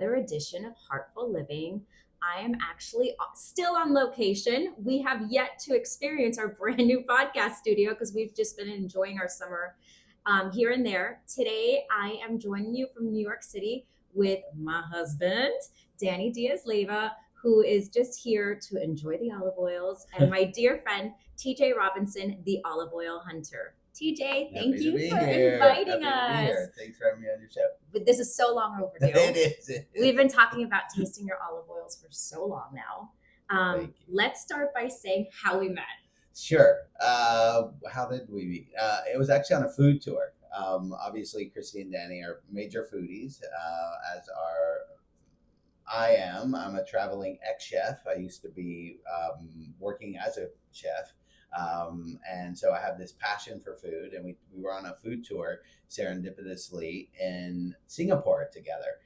another edition of Heartfull Living. I am actually still on location. We have yet to experience our brand new podcast studio because we've just been enjoying our summer here and there. Today, I am joining you from New York City with my husband, Danny Diaz-Leyva, who is just here to enjoy the olive oils, and my dear friend, TJ Robinson, the olive oil hunter. TJ, thank you for inviting us. Thanks for having me on your show. But this is so long overdue. It is. We've been talking about tasting your olive oils for so long now. Thank you. Let's start by saying how we met. Sure. How did we meet? It was actually on a food tour. Obviously, Christy and Danny are major foodies, as I'm a traveling ex-chef. I used to be working as a chef. And so I have this passion for food, and we were on a food tour serendipitously in Singapore together.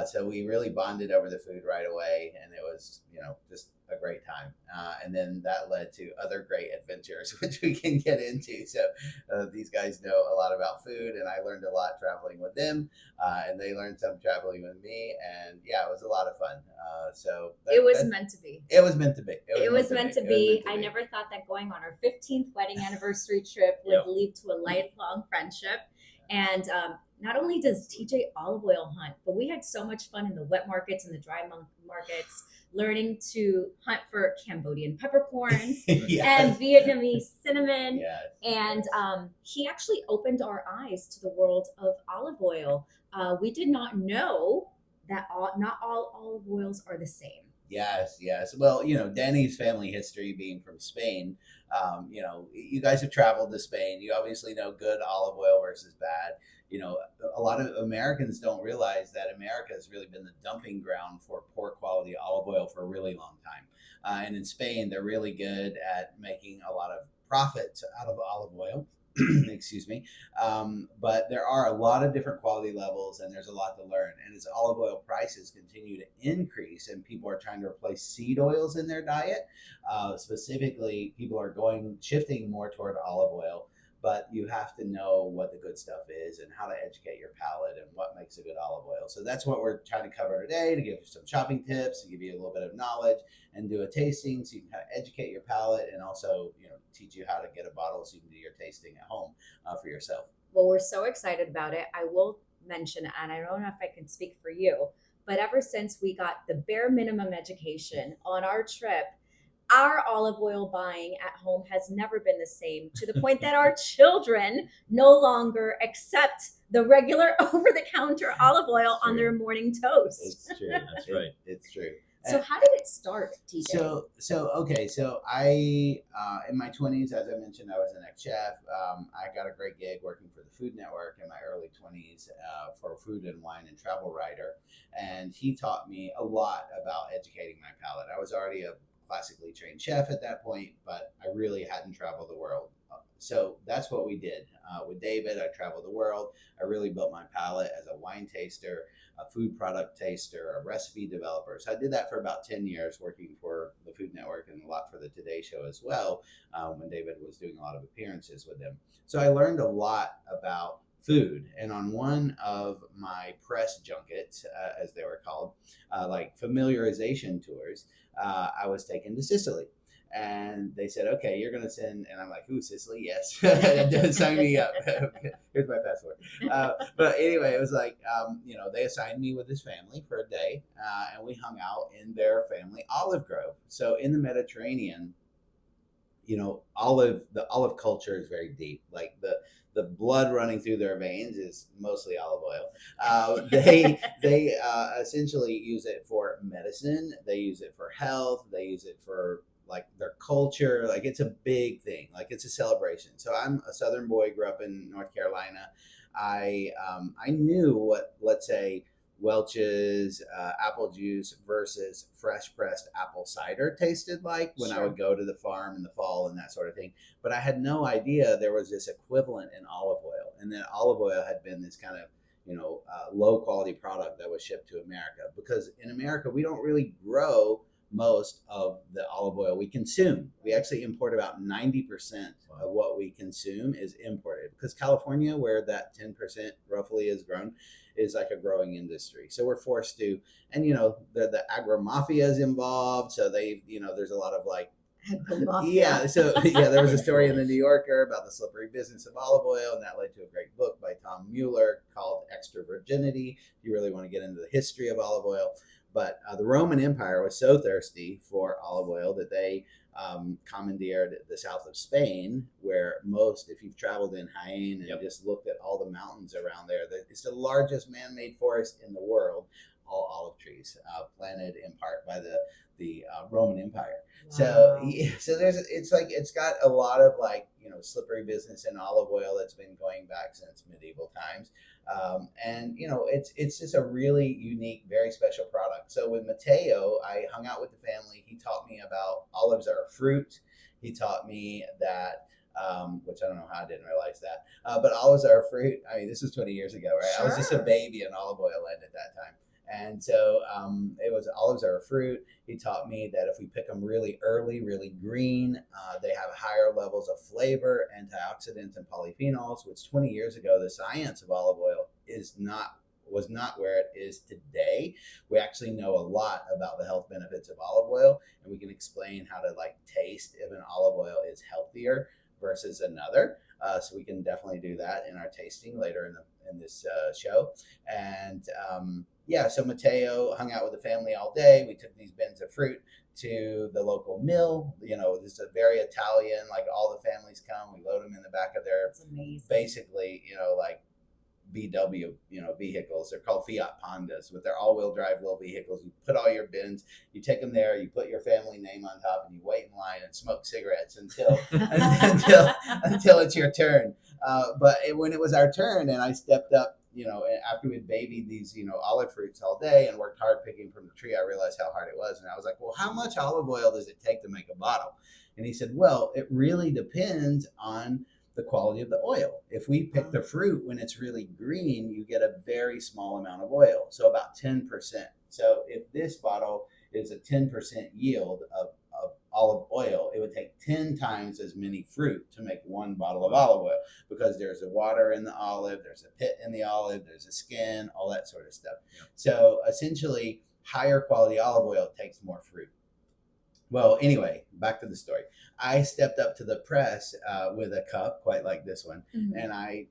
So we really bonded over the food right away, and it was, just a great time. And then that led to other great adventures, which we can get into. So these guys know a lot about food, and I learned a lot traveling with them, and they learned some traveling with me. And yeah, it was a lot of fun. It was meant to be. It was meant to be. It was meant to be. I never thought that going on our 15th wedding anniversary trip would lead to a lifelong friendship. And not only does TJ olive oil hunt, but we had so much fun in the wet markets and the dry markets, learning to hunt for Cambodian peppercorns and Vietnamese cinnamon. Yes. And he actually opened our eyes to the world of olive oil. We did not know that not all olive oils are the same. Yes. Well, Danny's family history being from Spain, you guys have traveled to Spain. You obviously know good olive oil versus bad. A lot of Americans don't realize that America has really been the dumping ground for poor quality olive oil for a really long time. And in Spain, they're really good at making a lot of profits out of olive oil. Excuse me. But there are a lot of different quality levels, and there's a lot to learn. And as olive oil prices continue to increase and people are trying to replace seed oils in their diet, specifically, people are shifting more toward olive oil. But you have to know what the good stuff is and how to educate your palate and what makes a good olive oil. So that's what we're trying to cover today, to give you some shopping tips, to give you a little bit of knowledge, and do a tasting so you can kind of educate your palate, and also teach you how to get a bottle so you can do your tasting at home for yourself. Well, we're so excited about it. I will mention, and I don't know if I can speak for you, but ever since we got the bare minimum education on our trip, our olive oil buying at home has never been the same, to the point that our children no longer accept the regular over-the-counter olive oil on their morning toast. It's true. That's right. It's true. So how did it start, TJ? So I, in my 20s, as I mentioned, I was an ex-chef. I got a great gig working for the Food Network in my early 20s for a food and wine and travel writer. And he taught me a lot about educating my palate. I was already a classically trained chef at that point, but I really hadn't traveled the world. So that's what we did. With David, I traveled the world. I really built my palate as a wine taster, a food product taster, a recipe developer. So I did that for about 10 years, working for the Food Network and a lot for the Today Show as well, when David was doing a lot of appearances with them. So I learned a lot about food. And on one of my press junkets, as they were called, like familiarization tours, I was taken to Sicily. And they said, okay, you're going to send, and I'm like, ooh, Sicily? Yes. Sign me up. Here's my passport. But anyway, it was like, they assigned me with his family for a day, and we hung out in their family olive grove. So in the Mediterranean, the olive culture is very deep. Like the blood running through their veins is mostly olive oil. They essentially use it for medicine. They use it for health. They use it for like their culture. Like it's a big thing. Like it's a celebration. So I'm a Southern boy, grew up in North Carolina. I knew what, let's say, Welch's apple juice versus fresh pressed apple cider tasted like when I would go to the farm in the fall and that sort of thing. But I had no idea there was this equivalent in olive oil, and that olive oil had been this kind of low quality product that was shipped to America, because in America we don't really grow most of the olive oil we consume. We actually import about 90% of what we consume is imported, because California, where that 10% roughly is grown, is like a growing industry. So we're forced to, and the agro mafia is involved. So there's a lot of like, yeah. So yeah, there was a story in the New Yorker about the slippery business of olive oil, and that led to a great book by Tom Mueller called Extra Virginity. If you really want to get into the history of olive oil. But the Roman Empire was so thirsty for olive oil that they commandeered the south of Spain, where if you've traveled in Jaén and just looked at all the mountains around there, it's the largest man-made forest in the world, all olive trees, planted in part by the Roman Empire. Wow. So it's got a lot of like slippery business in olive oil that's been going back since medieval times. And it's just a really unique, very special product. So with Mateo, I hung out with the family. He taught me about olives are a fruit. He taught me that, which I don't know how I didn't realize that, but olives are a fruit. I mean, this was 20 years ago, right? Sure. I was just a baby in olive oil land at that time. And so it was olives are a fruit. He taught me that if we pick them really early, really green, they have higher levels of flavor, antioxidants, and polyphenols, which 20 years ago, the science of olive oil was not where it is today. We actually know a lot about the health benefits of olive oil, and we can explain how to like taste if an olive oil is healthier versus another. So we can definitely do that in our tasting later in this show. And so Mateo hung out with the family all day. We took these bins of fruit to the local mill. This is a very Italian, like all the families come. We load them in the back of their, basically, like VW, vehicles. They're called Fiat Pandas, but they're all-wheel drive little vehicles. You put all your bins, you take them there, you put your family name on top, and you wait in line and smoke cigarettes until it's your turn. But when it was our turn, and I stepped up, after we'd babied these, olive fruits all day and worked hard picking from the tree, I realized how hard it was, and I was like, well, how much olive oil does it take to make a bottle? And he said, well, it really depends on the quality of the oil. If we pick the fruit when it's really green, you get a very small amount of oil, so about 10%. So if this bottle is a 10% yield of olive oil, it would take 10 times as many fruit to make one bottle of olive oil, because there's a water in the olive, there's a pit in the olive, there's a skin, all that sort of stuff. Yeah. So essentially, higher quality olive oil takes more fruit. Well, anyway, back to the story. I stepped up to the press with a cup, quite like this one, and I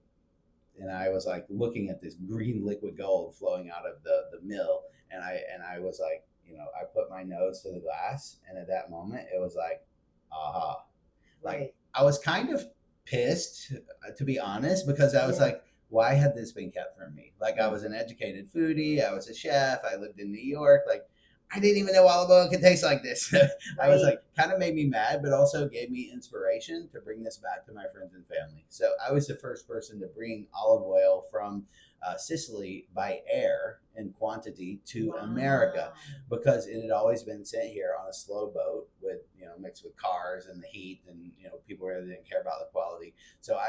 was like looking at this green liquid gold flowing out of the mill, and I was like, I put my nose to the glass, and at that moment, it was like, aha. Like, I was kind of pissed, to be honest, because I was like, why had this been kept from me? Like, I was an educated foodie, I was a chef, I lived in New York, like, I didn't even know olive oil could taste like this. I was like, kind of made me mad, but also gave me inspiration to bring this back to my friends and family. So I was the first person to bring olive oil from Sicily by air in quantity to America, because it had always been sent here on a slow boat with, mixed with cars and the heat, and, people really didn't care about the quality. So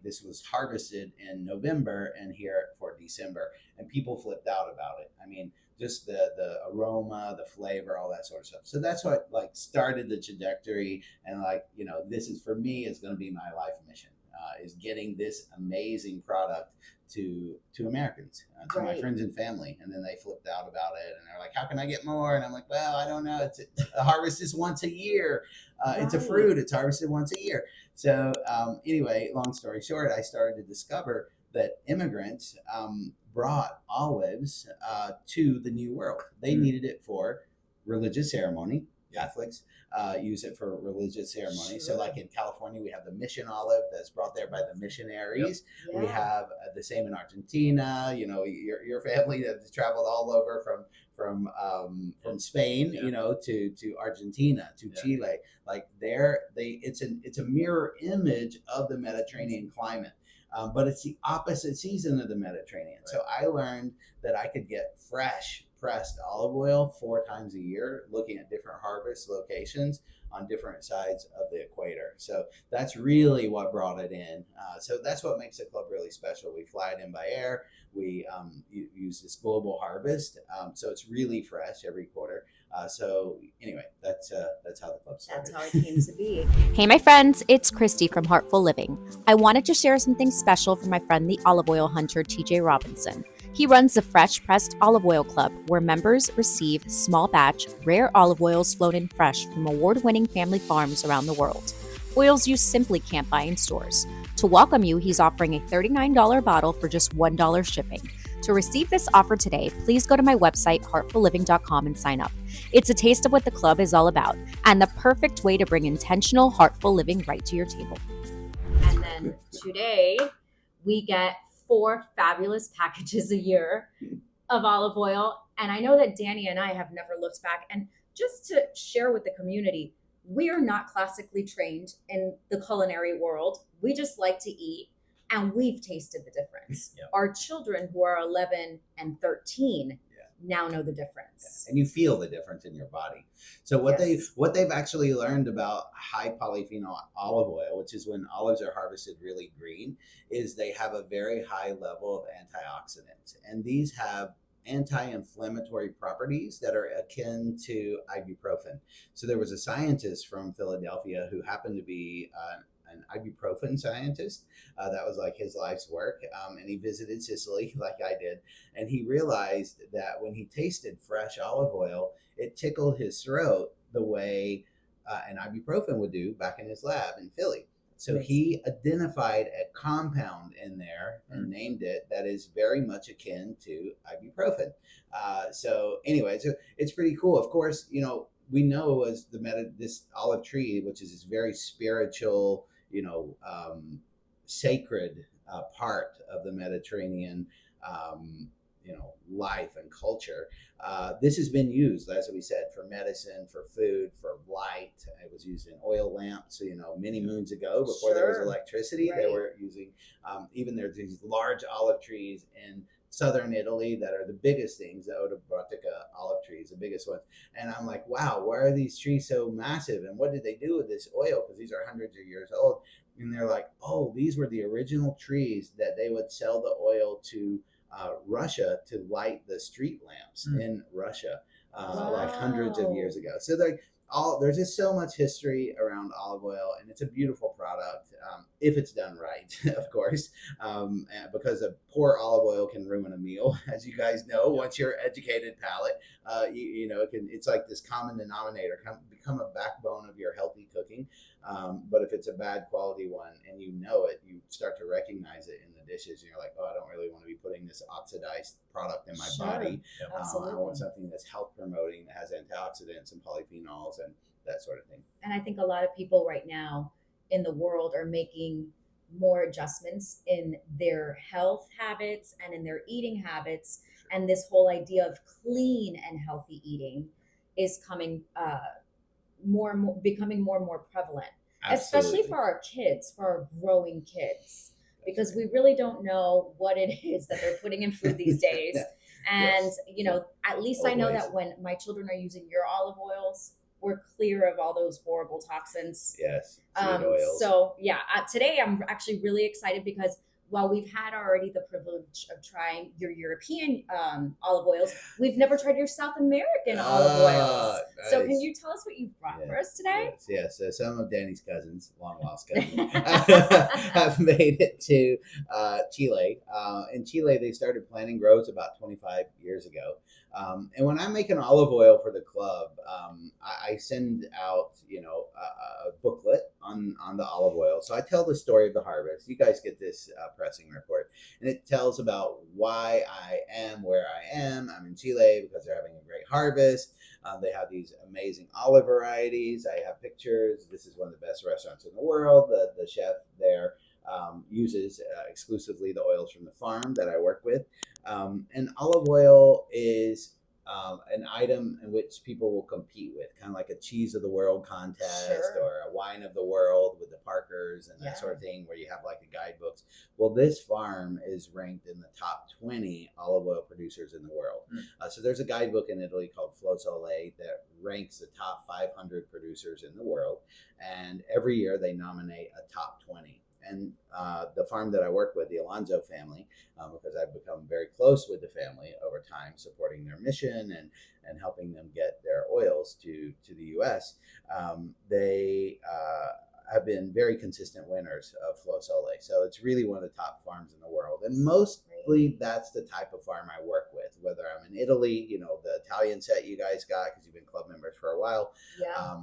this was harvested in November and here for December, and people flipped out about it. I mean, just the aroma, the flavor, all that sort of stuff. So that's what like started the trajectory, and this is, for me, is going to be my life mission, is getting this amazing product to Americans, to my friends and family. And then they flipped out about it, and they're like, how can I get more? And I'm like, well, I don't know. The harvest is once a year. It's a fruit. It's harvested once a year. So anyway, long story short, I started to discover that immigrants brought olives to the New World. They needed it for religious ceremony. Catholics use it for religious ceremony. Sure. So like in California, we have the mission olive that's brought there by the missionaries. Yep. Yeah. We have the same in Argentina. Your family has traveled all over from Spain, to Argentina, to Chile. Like it's a mirror image of the Mediterranean climate. But it's the opposite season of the Mediterranean. Right. So I learned that I could get fresh pressed olive oil 4 times a year, looking at different harvest locations on different sides of the equator. So that's really what brought it in. So that's what makes the club really special. We fly it in by air. We use this global harvest. So it's really fresh every quarter. So anyway, that's how the club That's started. how it came to be. Hey, my friends, it's Christy from Heartfull Living. I wanted to share something special for my friend, the olive oil hunter, TJ Robinson. He runs the Fresh Pressed Olive Oil Club, where members receive small batch, rare olive oils flown in fresh from award winning family farms around the world. Oils you simply can't buy in stores. To welcome you, he's offering a $39 bottle for just $1 shipping. To receive this offer today, please go to my website, heartfulliving.com, and sign up. It's a taste of what the club is all about, and the perfect way to bring intentional, heartful living right to your table. And then today, we get 4 fabulous packages a year of olive oil. And I know that Danny and I have never looked back. And just to share with the community, we are not classically trained in the culinary world. We just like to eat, and we've tasted the difference. Yep. Our children, who are 11 and 13, Yeah. now know the difference. And you feel the difference in your body. So what they've actually learned about high polyphenol olive oil, which is when olives are harvested really green, is they have a very high level of antioxidants, and these have anti-inflammatory properties that are akin to ibuprofen. So there was a scientist from Philadelphia who happened to be an ibuprofen scientist. That was like his life's work. And he visited Sicily like I did. And he realized that when he tasted fresh olive oil, it tickled his throat the way an ibuprofen would do back in his lab in Philly. So he identified a compound in there and named it that is very much akin to ibuprofen. So anyway, so it's pretty cool. Of course, we know as this olive tree, which is this very spiritual, sacred part of the Mediterranean, life and culture. This has been used, as we said, for medicine, for food, for light. It was used in oil lamps, many moons ago before there was electricity. Right. They were using, even there's these large olive trees in southern Italy that are the biggest things, the Odobratica olive trees, the biggest ones. And I'm like, wow, why are these trees so massive? And what did they do with this oil? Because these are hundreds of years old. And they're like, oh, these were the original trees that they would sell the oil to Russia to light the street lamps in Russia, like hundreds of years ago. So there's just so much history around olive oil, and it's a beautiful product if it's done right, of course, because a poor olive oil can ruin a meal, as you guys know. Once your educated palate, it's like this common denominator, become a backbone of your healthy cooking. But if it's a bad quality one and you you start to recognize it in the dishes, and you're like, oh, I don't really want to be putting this oxidized product in my body. I want something that's health promoting, that has antioxidants and polyphenols and that sort of thing. And I think a lot of people right now in the world are making more adjustments in their health habits and in their eating habits. Sure. And this whole idea of clean and healthy eating is coming becoming more and more prevalent. Absolutely. Especially for our kids, for our growing kids, because we really don't know what it is that they're putting in food these days. And, at least I know that when my children are using your olive oils, we're clear of all those horrible toxins. Yes. Oils. So today I'm actually really excited because while we've had already the privilege of trying your European olive oils, we've never tried your South American olive oils. Nice. So can you tell us what you've brought for us today? Yes. So some of Danny's cousins, long lost cousins, have made it to Chile. In Chile, they started planting groves about 25 years ago. And when I make an olive oil for the club, I send out, a booklet on the olive oil. So I tell the story of the harvest. You guys get this pressing report, and it tells about why I am where I am. I'm in Chile because they're having a great harvest. They have these amazing olive varieties. I have pictures. This is one of the best restaurants in the world. The chef there uses exclusively the oils from the farm that I work with. And olive oil is an item in which people will compete with, kind of like a cheese of the world contest. Sure. Or a wine of the world with the Parkers and that sort of thing, where you have like the guidebooks. Well, this farm is ranked in the top 20 olive oil producers in the world. So there's a guidebook in Italy called Flo Soleil that ranks the top 500 producers in the world. And every year they nominate a top 20. And the farm that I work with, the Alonso family, because I've become very close with the family over time, supporting their mission and helping them get their oils to the U.S. They have been very consistent winners of Flow Sole. So it's really one of the top farms in the world. And mostly that's the type of farm I work with, whether I'm in Italy, the Italian set you guys got because you've been club members for a while. Yeah.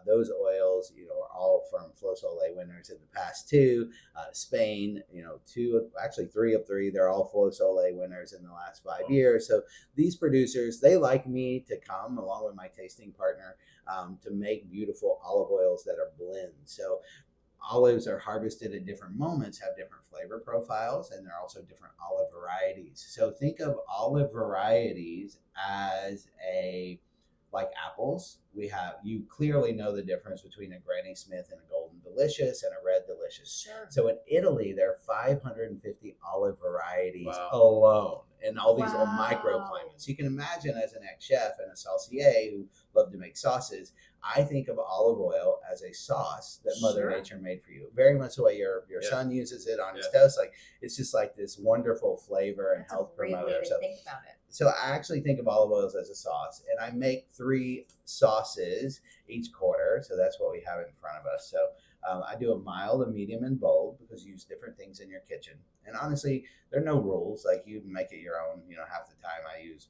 Those oils, are all from Flow Sole winners in the past two. Spain, actually 3 of 3, they're all Flow Sole winners in the last 5 years. So these producers, they like me to come along with my tasting partner to make beautiful olive oils that are blends. So olives are harvested at different moments, have different flavor profiles, and they're also different olive varieties. So think of olive varieties as like apples. You clearly know the difference between a Granny Smith and a Golden Delicious and a Red Delicious. Sure. So in Italy, there are 550 olive varieties alone in all these little microclimates. You can imagine as an ex-chef and a saucier who love to make sauces, I think of olive oil as a sauce that Mother Nature made for you. Very much the way your son uses it on his toast. Like it's just like this wonderful flavor and health promoter. Way to think about it. So I actually think of olive oils as a sauce, and I make 3 sauces each quarter. So that's what we have in front of us. So I do a mild, a medium, and bold because you use different things in your kitchen. And honestly, there are no rules. Like you make it your own. Half the time I use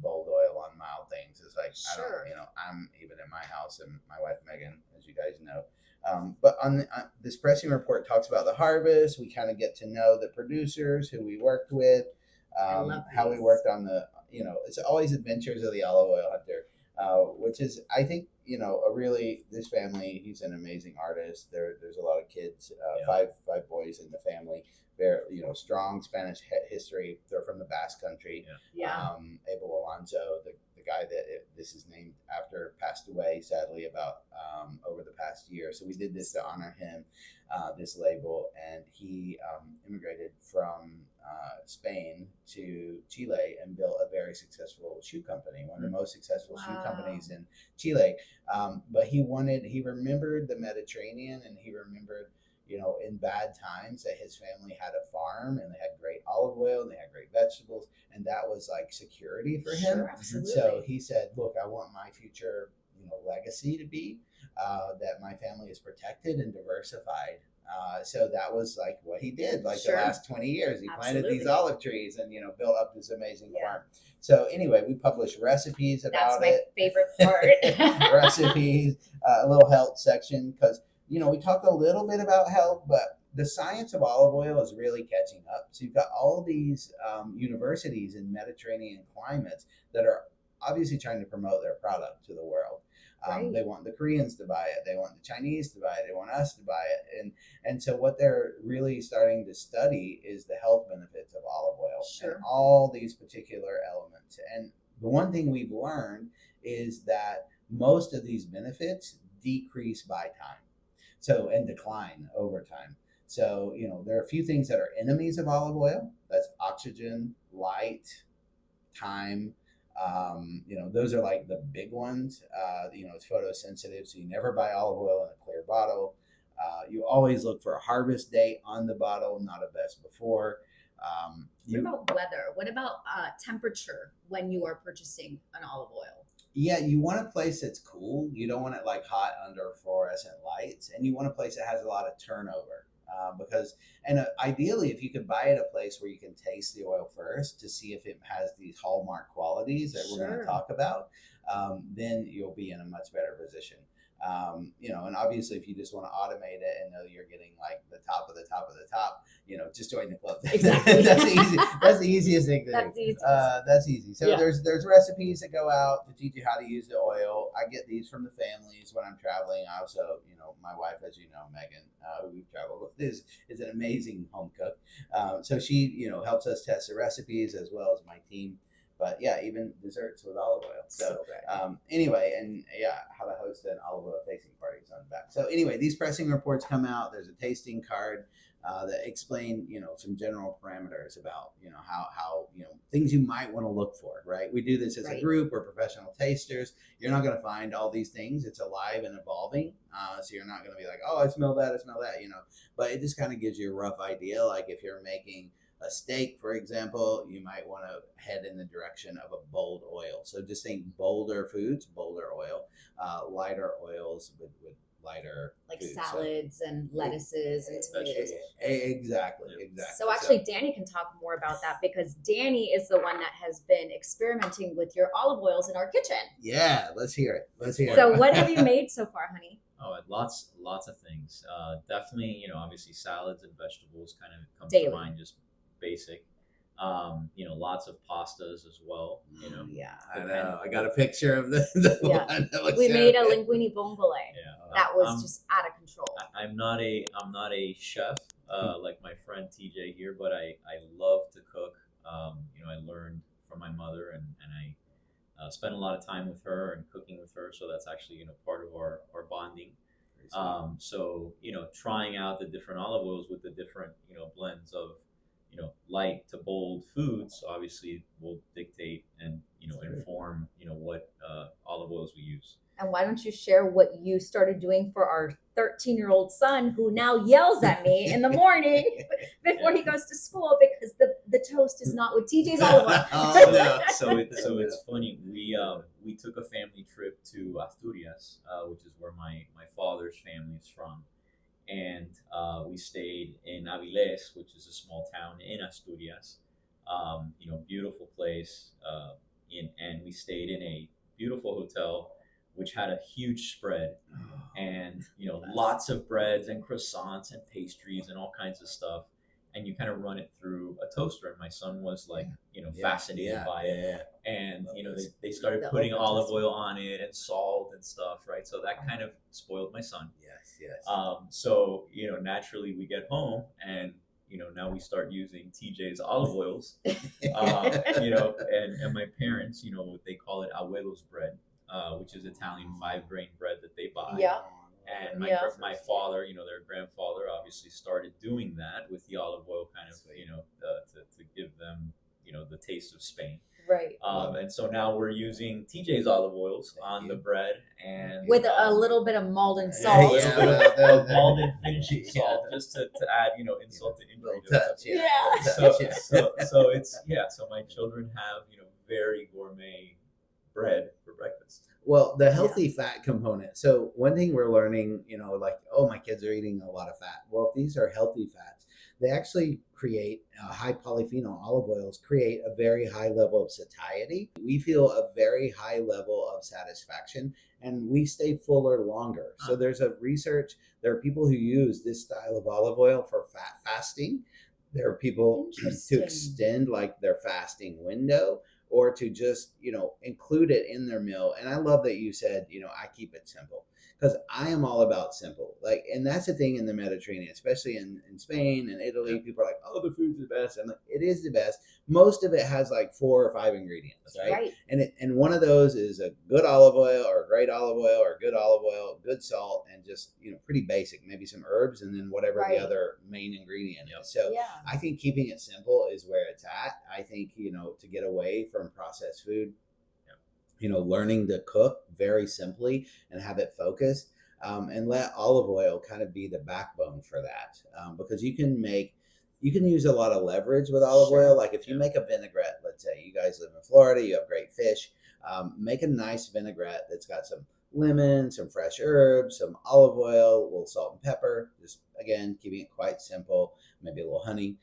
bold oil on mild things. It's like I don't. I'm even in my house, and my wife Megan, as you guys know. But on this pressing report talks about the harvest. We kind of get to know the producers who we worked with. How we worked on it's always adventures of the olive oil hunter, which is, I think, this family, he's an amazing artist. There's a lot of kids, 5 boys in the family. They're, strong Spanish history. They're from the Basque Country. Abel Alonso, the guy that this is named after, passed away, sadly, about over the past year. So we did this to honor him, this label. And he immigrated from Spain to Chile and built a very successful shoe company, one of the most successful shoe companies in Chile. But he remembered the Mediterranean, and he remembered, in bad times that his family had a farm and they had great olive oil and they had great vegetables, and that was like security for him. Sure, absolutely. So he said, look, I want my future, legacy to be that my family is protected and diversified. So that was like what he did, the last 20 years. He planted these olive trees and, built up this amazing farm. So anyway, we publish recipes about it. That's my favorite part. Recipes, a little health section, because, we talked a little bit about health, but the science of olive oil is really catching up. So you've got all these universities in Mediterranean climates that are obviously trying to promote their product to the world. They want the Koreans to buy it. They want the Chinese to buy it. They want us to buy it. And so what they're really starting to study is the health benefits of olive oil and all these particular elements. And the one thing we've learned is that most of these benefits decrease by time. And decline over time. So, there are a few things that are enemies of olive oil. That's oxygen, light, time. Those are like the big ones. It's photosensitive, so you never buy olive oil in a clear bottle. You always look for a harvest date on the bottle, not a best before. What about weather? What about temperature when you are purchasing an olive oil? Yeah, you want a place that's cool. You don't want it like hot under fluorescent lights, and you want a place that has a lot of turnover. Ideally, if you could buy at a place where you can taste the oil first to see if it has these hallmark qualities that we're going to talk about, then you'll be in a much better position. And obviously, if you just want to automate it and know you're getting like the top of the top of the top, just join the club. Exactly. That's easy. That's the easiest thing to That's do. easy. That's easy. So there's recipes that go out to teach you how to use the oil. I get these from the families when I'm traveling. I also, my wife, as you know, Megan, who we've traveled with, is an amazing home cook. So she, helps us test the recipes as well as my team. But yeah, even desserts with olive oil. So anyway, and how to host an olive oil tasting party is on the back. So anyway, these pressing reports come out. There's a tasting card that explain, some general parameters about, how things you might want to look for, right? We do this as a group. We're professional tasters. You're not going to find all these things. It's alive and evolving. So you're not going to be like, oh, I smell that, but it just kind of gives you a rough idea. Like if you're making a steak, for example, you might want to head in the direction of a bold oil. So just think bolder foods, bolder oil, lighter oils with lighter like foods. salads and lettuces and tomatoes. Exactly. So actually, Danny can talk more about that because Danny is the one that has been experimenting with your olive oils in our kitchen. Yeah, let's hear it. So what have you made so far, honey? Oh, lots of things. Definitely, obviously salads and vegetables kind of come Daily. to mind, just basic. Lots of pastas as well. Yeah. I know. I got a picture of the Yeah. one that looks We so made a good. linguine vongole. Yeah. That was just out of control. I'm not a chef like my friend TJ here, but I love to cook. I learned from my mother, and I spent a lot of time with her and cooking with her. So that's actually part of our bonding. So trying out the different olive oils with the different blends of light to bold foods obviously will dictate and inform what olive oils we use. And why don't you share what you started doing for our 13-year-old son who now yells at me in the morning before he goes to school because the toast is not with TJ's olive oil. Oh, no. So it's funny. We took a family trip to Asturias, which is where my father's family is from, and we stayed in Avilés, which is a small town in Asturias. Beautiful place, and we stayed in a beautiful hotel which had a huge spread, and lots of breads and croissants and pastries and all kinds of stuff, and you kind of run it through a toaster, and my son was like fascinated by it. And they started putting olive oil on it and salt and stuff, right? So that kind of spoiled my son. Yes. So naturally we get home, and now we start using TJ's olive oils, and my parents, they call it abuelo's bread, which is Italian 5-grain bread that they buy. Yeah. And my father, their grandfather, obviously started doing that with the olive oil, kind of, to give them, the taste of Spain. Right. And so now we're using TJ's olive oils on the bread, and with a little bit of Maldon salt. A little bit of Maldon finishing salt, just to add, insult to injury. So it's so my children have very gourmet bread for breakfast. Well, the healthy fat component. So one thing we're learning, like, oh, my kids are eating a lot of fat. Well, if these are healthy fats, they actually create high polyphenol olive oils, create a very high level of satiety. We feel a very high level of satisfaction, and we stay fuller longer. So there's a research. There are people who use this style of olive oil for fat fasting. There are people to extend like their fasting window, or to just, include it in their meal. And I love that you said, I keep it simple, because I am all about simple. Like, and that's the thing in the Mediterranean, especially in Spain and Italy, people are like, oh, the food's the best. And like, it is the best. Most of it has like 4 or 5 ingredients, right? And one of those is a good olive oil, or a great olive oil, or good olive oil, good salt, and just, pretty basic, maybe some herbs, and then whatever the other main ingredient is. So I think keeping it simple is where it's at. I think, to get away from processed food, learning to cook very simply and have it focused, and let olive oil kind of be the backbone for that, because you can use a lot of leverage with olive oil. Like if you make a vinaigrette, let's say you guys live in Florida, you have great fish, make a nice vinaigrette that's got some lemon, some fresh herbs, some olive oil, a little salt and pepper, just again keeping it quite simple, maybe a little honey.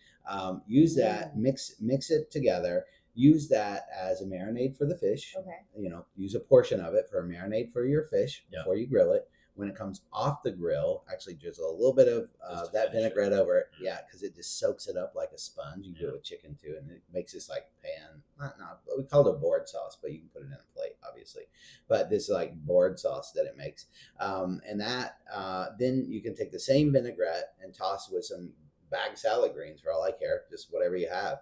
Use that, mix it together. Use that as a marinade for the fish. Okay. Use a portion of it for a marinade for your fish before you grill it. When it comes off the grill, actually drizzle a little bit of that vinaigrette over it. Yeah, because it just soaks it up like a sponge. You do it with chicken too, and it makes this like pan. Not we call it a board sauce, but you can put it in a plate, obviously. But this like board sauce that it makes, and that then you can take the same vinaigrette and toss with some bagged salad greens, for all I care, just whatever you have,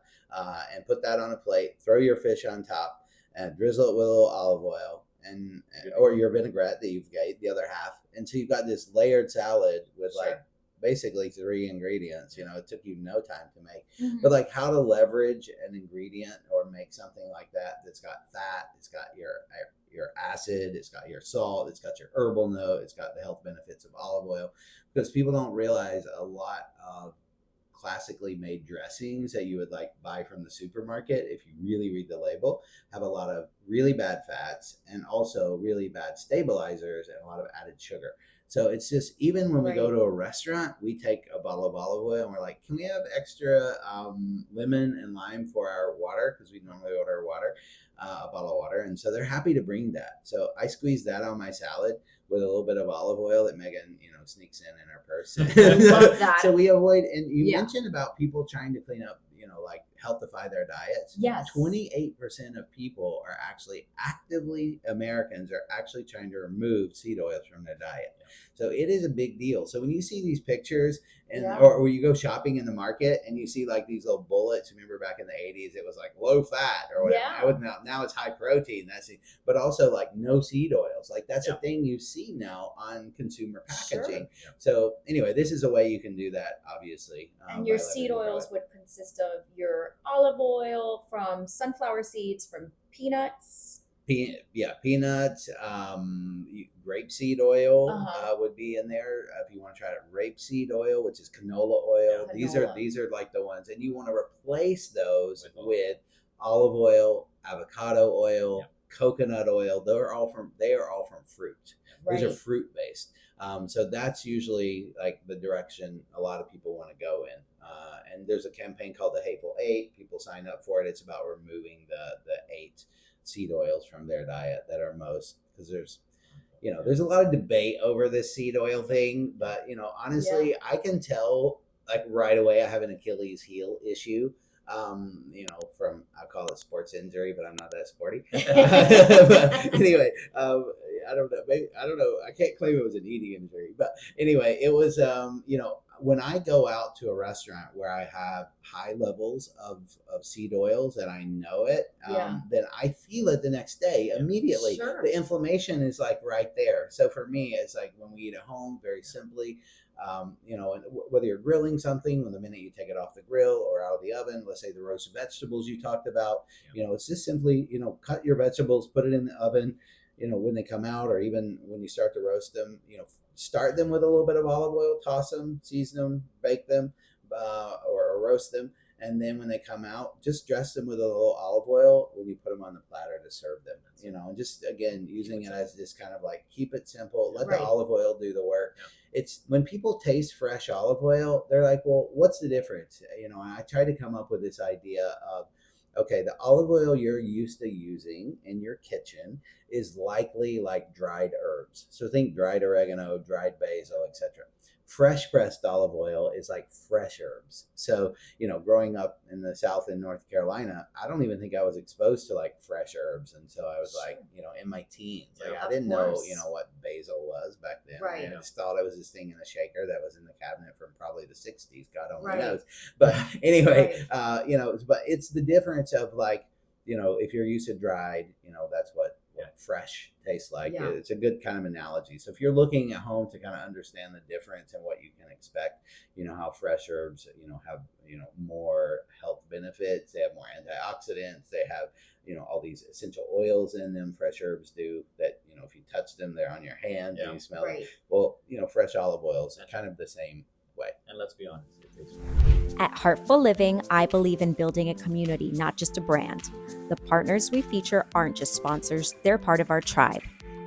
and put that on a plate. Throw your fish on top, and drizzle it with a little olive oil, and or your vinaigrette that you've got the other half, and so you've got this layered salad with like basically 3 ingredients. It took you no time to make, but like how to leverage an ingredient or make something like that that's got fat, it's got your acid, it's got your salt, it's got your herbal note, it's got the health benefits of olive oil, because people don't realize a lot of classically made dressings that you would like buy from the supermarket, if you really read the label, have a lot of really bad fats and also really bad stabilizers and a lot of added sugar. So it's just, even when we go Right. to a restaurant, we take a bottle of olive oil and we're like, can we have extra lemon and lime for our water? Because we normally order water, a bottle of water. And so they're happy to bring that. So I squeeze that on my salad with a little bit of olive oil that Megan, sneaks in her purse. Love that. So we avoid, and you Yeah. mentioned about people trying to clean up, like healthify their diets. Yes. 28% of people are actually Americans are actually trying to remove seed oils from their diet. So it is a big deal. So when you see these pictures and Yeah. or you go shopping in the market and you see like these little bullets, remember back in the 80s it was like low fat or whatever. Yeah. Now it's high protein. That's it. But also like no seed oils. Like that's Yeah. a thing you see now on consumer packaging. Sure. Yeah. So anyway, this is a way you can do that, obviously. And your by seed leveraging oils oil. would consist of your olive oil from sunflower seeds, from peanuts. Peanuts, grapeseed oil Uh-huh. would be in there. If you want to try it, rapeseed oil, which is canola oil. Yeah. These Canola. are like the ones, and you want to replace those With with olive oil, avocado oil, Yeah. coconut oil. They are all from fruit. Right. These are fruit based. So that's usually like the direction a lot of people want to go in. And there's a campaign called the Hateful Eight. People sign up for it. It's about removing the 8 seed oils from their diet that are most, because there's a lot of debate over this seed oil thing, but honestly, I can tell like right away I have an Achilles heel issue. From, I call it sports injury, but I'm not that sporty. But anyway, I don't know. Maybe I don't know. I can't claim it was an eating injury, but anyway, it was. When I go out to a restaurant where I have high levels of seed oils and I know it, Yeah. then I feel it the next day immediately. Sure. The inflammation is like right there. So for me, it's like when we eat at home, very simply. And whether you're grilling something, when the minute you take it off the grill or out of the oven, let's say the roast vegetables you talked about, it's just simply, cut your vegetables, put it in the oven, when they come out, or even when you start to roast them, start them with a little bit of olive oil, toss them, season them, bake them, or roast them. And then when they come out, just dress them with a little olive oil when you put them on the platter to serve them, and just, again, using it as just kind of like, keep it simple, let Right. the olive oil do the work. It's when people taste fresh olive oil, they're like, well, what's the difference? I try to come up with this idea of, okay, the olive oil you're used to using in your kitchen is likely like dried herbs. So think dried oregano, dried basil, etc. Fresh pressed olive oil is like fresh herbs. So, growing up in the South in North Carolina, I don't even think I was exposed to like fresh herbs until I was like, in my teens. Like Yeah. I didn't Of know, course. what basil was back then. Right. I just thought it was this thing in a shaker that was in the cabinet from probably the 60s. God only Right. knows. But anyway, Right. but it's the difference of like, if you're used to dried, that's what fresh tastes like. Yeah. It's a good kind of analogy. So if you're looking at home to kind of understand the difference and what you can expect, how fresh herbs, have, more health benefits. They have more antioxidants. They have, all these essential oils in them. Fresh herbs do that, if you touch them, they're on your hands and you smell Right. them. Well, fresh olive oils are kind of the same way. And let's be honest, it tastes good. At Heartfull Living, I believe in building a community, not just a brand. The partners we feature aren't just sponsors, they're part of our tribe.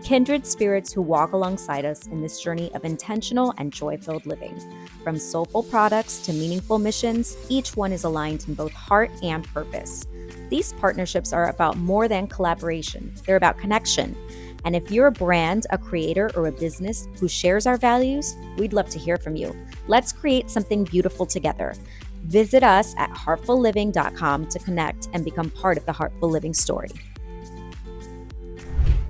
Kindred spirits who walk alongside us in this journey of intentional and joy-filled living. From soulful products to meaningful missions, each one is aligned in both heart and purpose. These partnerships are about more than collaboration, they're about connection. And if you're a brand, a creator, or a business who shares our values, we'd love to hear from you. Let's create something beautiful together. Visit us at heartfulliving.com to connect and become part of the Heartful Living story.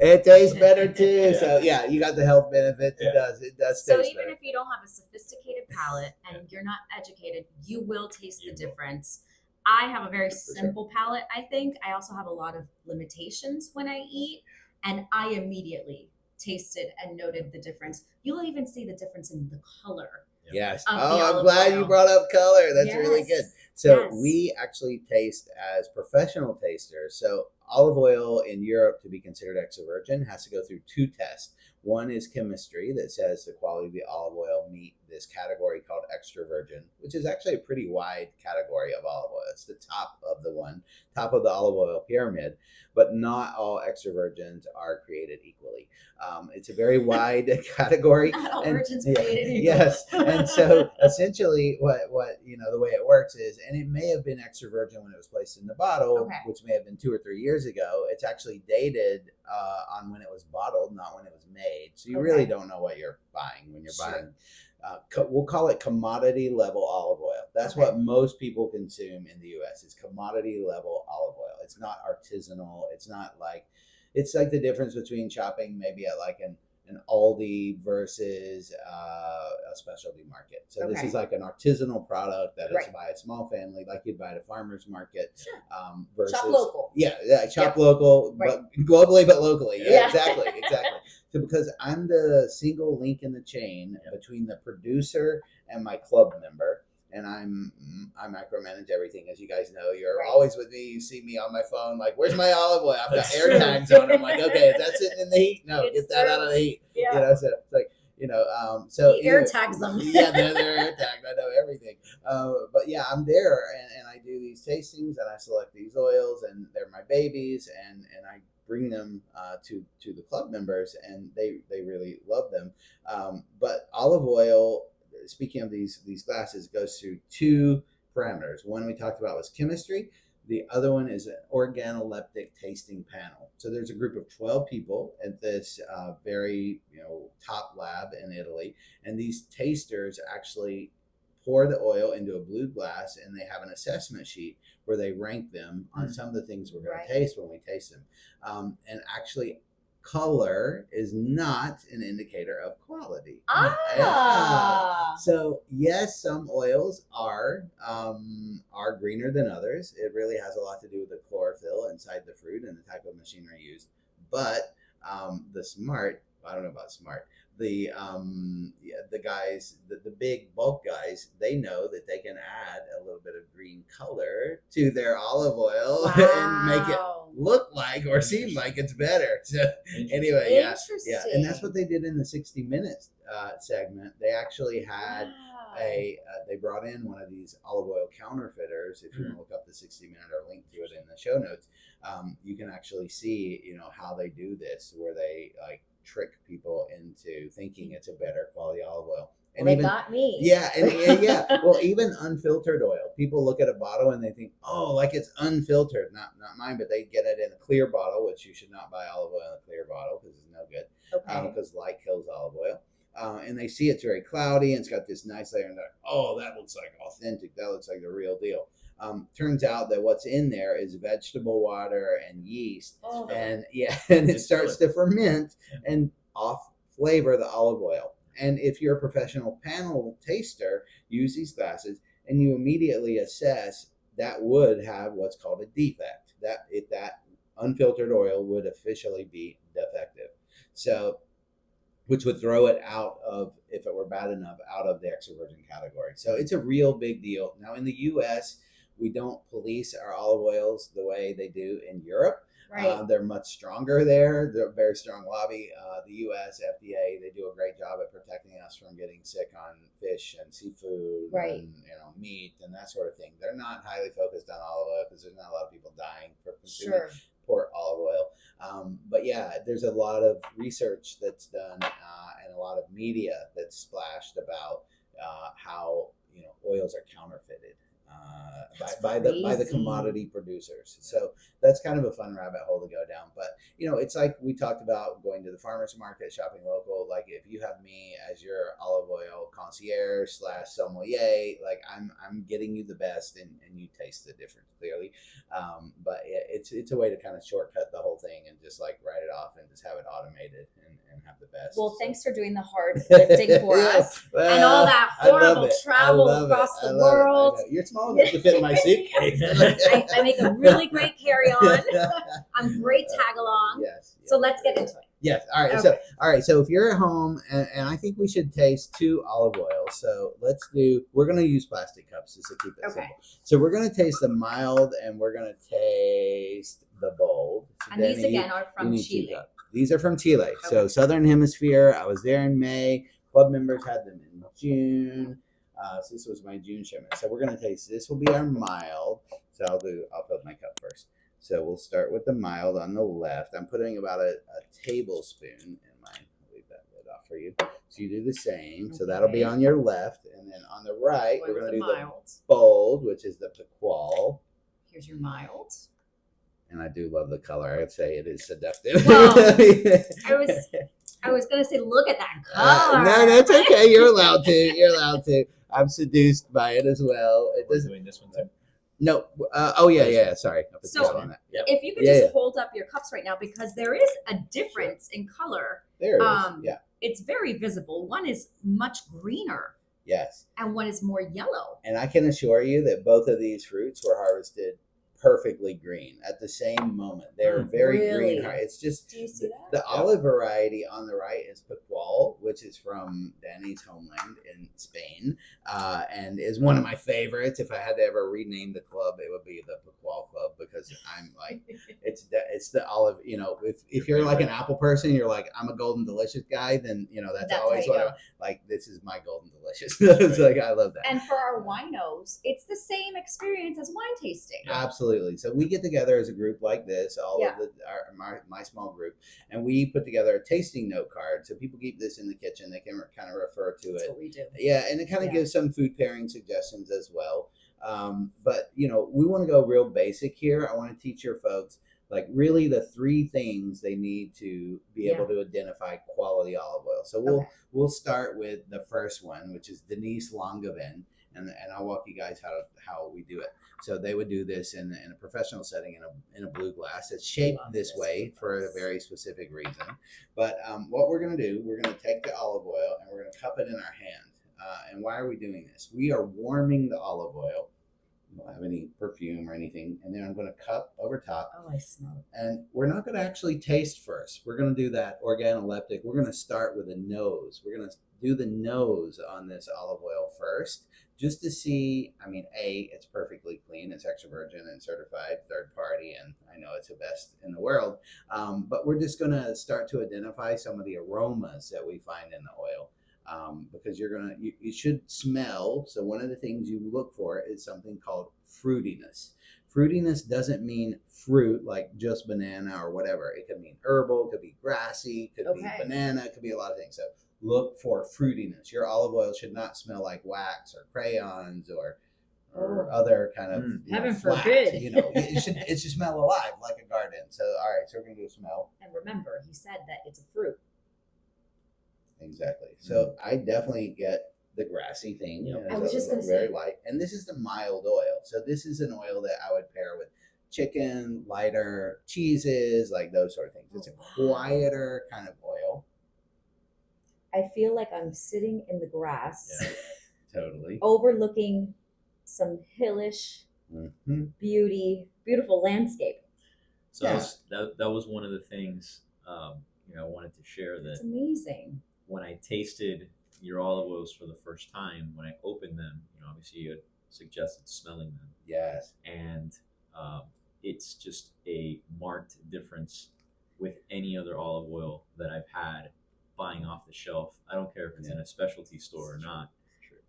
It tastes better too. Yeah. So yeah, you got the health benefits. Yeah. It does So taste even better. if you don't have a sophisticated palate and you're not educated, you will taste You the will. difference. I have a very 100%. simple palate, I think. I also have a lot of limitations when I eat, and I immediately tasted and noted the difference. You'll even see the difference in the color. Yes. Of the Oh, I'm olive glad oil. you brought up color. That's really Yes. good. So Yes. we actually taste as professional tasters. So olive oil in Europe, to be considered extra virgin, has to go through 2 tests. One is chemistry that says the quality of the olive oil meet this category called extra virgin, which is actually a pretty wide category of olive oil. It's the top of the olive oil pyramid, but not all extra virgins are created equally. It's a very wide category. Not all and- virgins yeah, created equal. Yes, and so essentially, what the way it works is, and it may have been extra virgin when it was placed in the bottle, Okay. which may have been 2 or 3 years ago. It's actually dated on when it was bottled, not when it was made. So you really don't know what you're buying when you're Sure. buying. We'll call it commodity level olive oil. That's Okay. what most people consume in the U.S. is commodity level olive oil. It's not artisanal. It's like the difference between shopping maybe at like an Aldi versus a specialty market. So this Okay. is like an artisanal product that is Right. by a small family, like you'd buy at a farmer's market. Sure. Versus Shop local. Yeah, shop local, Right. but globally, but locally. Yeah, Yeah. exactly. So because I'm the single link in the chain between the producer and my club member, and I micromanage everything, as you guys know. You're Right. always with me. You see me on my phone, like, "Where's my olive oil?" I've got That's air true. tags on. I'm like, "Okay, is that sitting in the heat? No, It's get that out true. of the heat." Yeah. So it's like, so He air tags them. Yeah, they're air tagged. I know everything. But yeah, I'm there, and I do these tastings, and I select these oils, and they're my babies, and I bring them to the club members, and they really love them. But olive oil, speaking of these glasses, goes through 2 parameters. One we talked about was chemistry. The other one is an organoleptic tasting panel. So there's a group of 12 people at this very top lab in Italy, and these tasters actually pour the oil into a blue glass, and they have an assessment sheet where they rank them on some of the things we're going Right. to taste when we taste them. And actually, color is not an indicator of quality. Ah. So yes, some oils are greener than others. It really has a lot to do with the chlorophyll inside the fruit and the type of machinery used. But I don't know about smart. The guys, the big bulk guys, they know that they can add a little bit of green color to their olive oil and make it Wow. look like or seem like it's better. So anyway, yeah, Interesting. and that's what they did in the 60 Minutes segment. They actually had Wow. they brought in one of these olive oil counterfeiters. If you want to look up the 60 Minute or link to it in the show notes, you can actually see how they do this, where they like trick people into thinking it's a better quality olive oil. Well, they got me. Yeah, and yeah. Well, even unfiltered oil. People look at a bottle and they think, "Oh, like it's unfiltered." Not mine, but they get it in a clear bottle, which you should not buy olive oil in a clear bottle because it's no good. Okay. Because light kills olive oil. And they see it's very cloudy and it's got this nice layer, and they're like, "Oh, that looks like authentic. That looks like the real deal." Turns out that what's in there is vegetable water and yeast, Oh. and it starts to ferment and off flavor the olive oil. And if you're a professional panel taster, use these glasses, and you immediately assess that would have what's called a defect. That unfiltered oil would officially be defective. So, which would throw it out of, if it were bad enough, out of the extra virgin category. So it's a real big deal. Now in the U.S., we don't police our olive oils the way they do in Europe. Right. They're much stronger there. They're a very strong lobby. The U.S. FDA, they do a great job at protecting us from getting sick on fish and seafood, Right. and meat and that sort of thing. They're not highly focused on olive oil because there's not a lot of people dying for consuming Sure. poor olive oil. But yeah, there's a lot of research that's done and a lot of media that's splashed about how oils are counterfeited. By the crazy. commodity producers. So that's kind of a fun rabbit hole to go down. But it's like we talked about going to the farmer's market, shopping local. Like if you have me as your olive oil concierge / sommelier, like I'm getting you the best, and you taste the difference clearly. But it's a way to kind of shortcut the whole thing and just like write it off and just have it automated and have the best. Well, thanks for doing the hard lifting for us and all that horrible travel across the world. You're small enough to fit in my suitcase. I make a really great carry-on. I'm great tag-along. Yes. So let's get into it. Yes. All right. Okay. So if you're at home, and I think we should taste 2 olive oils. So we're going to use plastic cups just to keep it simple. So we're going to taste the mild, and we're going to taste the bold. So And these again are from Chile. These are from Chile. So Southern Hemisphere. I was there in May. Club members had them in June. So this was my June shipment. So we're gonna taste. This will be our mild. So I'll fill up my cup first. So we'll start with the mild on the left. I'm putting about a tablespoon in mine. I'll leave that lid off for you. So you do the same. So that'll be on your left, and then on the right, we're gonna do mild. the bold, which is the Pequal. Here's your mild. And I do love the color. I'd say it is seductive. Well, I was gonna say, look at that color. No, that's okay. You're allowed to. You're allowed to. I'm seduced by it as well. It We're doesn't. doing this one too. No. Oh yeah. Sorry. I put So- the yellow on that. Yep. If you could Yeah, just yeah. hold up your cups right now, because there is a difference in color. There it is. Yeah. It's very visible. One is much greener Yes. and one is more yellow. And I can assure you that both of these fruits were harvested perfectly green at the same moment. They're very Really? green. It's just Do you see that? the olive variety on the right is Pequal, which is from Danny's homeland in Spain, and is one of my favorites. If I had to ever rename the club, it would be the Pequal Club, because I'm like, it's the olive. You know, if you're like an apple person, you're like, I'm a golden delicious guy. Then that's always how you what go. I like. This is my golden delicious. It's like, I love that. And for our winos, it's the same experience as wine tasting. Absolutely. So we get together as a group like this, Yeah. my small group, and we put together a tasting note card. So people keep this in the kitchen. They can kind of refer to That's it. what we do. Yeah, and it kind of Yeah. gives some food pairing suggestions as well. But we want to go real basic here. I want to teach your folks like really the three things they need to be able to identify quality olive oil. So we'll start with the first one, which is Denise Langevin, and I'll walk you guys how we do it. So they would do this in a professional setting in a blue glass. It's shaped this way for a very specific reason. But what we're going to do, we're going to take the olive oil and we're going to cup it in our hand. And why are we doing this? We are warming the olive oil. We don't have any perfume or anything. And then I'm going to cup over top. Oh, I smell it. And we're not going to actually taste first. We're going to do that organoleptic. We're going to start with a nose. We're going to do the nose on this olive oil first, just to see. I mean, it's perfectly clean. It's extra virgin and certified, third party, and I know it's the best in the world. But we're just going to start to identify some of the aromas that we find in the oil. Because you should smell. So one of the things you look for is something called fruitiness. Fruitiness doesn't mean fruit like just banana or whatever. It could mean herbal, it could be grassy, it could be banana, it could be a lot of things. So look for fruitiness. Your olive oil should not smell like wax or crayons or other kind of Heaven flax. forbid. It should smell alive like a garden. So all right, so we're gonna do a smell. And remember, he said that it's a fruit. Exactly. So I definitely get the grassy thing. Yep. I was just gonna very say. light. And this is the mild oil. So this is an oil that I would pair with chicken, lighter cheeses, like those sort of things. It's a quieter kind of oil. I feel like I'm sitting in the grass, Totally. overlooking some hillish Mm-hmm. beautiful landscape. So Yeah. that was one of the things I wanted to share, It's that amazing. when I tasted your olive oils for the first time, when I opened them, obviously you had suggested smelling them, Yes. and it's just a marked difference with any other olive oil that I've had buying off the shelf. I don't care if it's in a specialty store or not,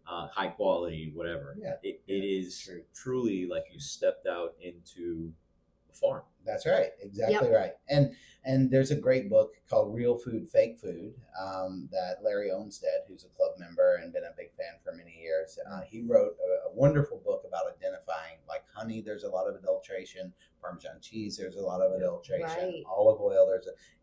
high quality, whatever. Yeah. It is True. truly like you stepped out into a farm. That's right. Exactly right. And there's a great book called Real Food, Fake Food that Larry Olmsted, who's a club member and been a big fan for many years, he wrote a wonderful book about identifying, like honey, there's a lot of adulteration. Parmesan cheese, there's a lot of adulteration. Right. Olive oil,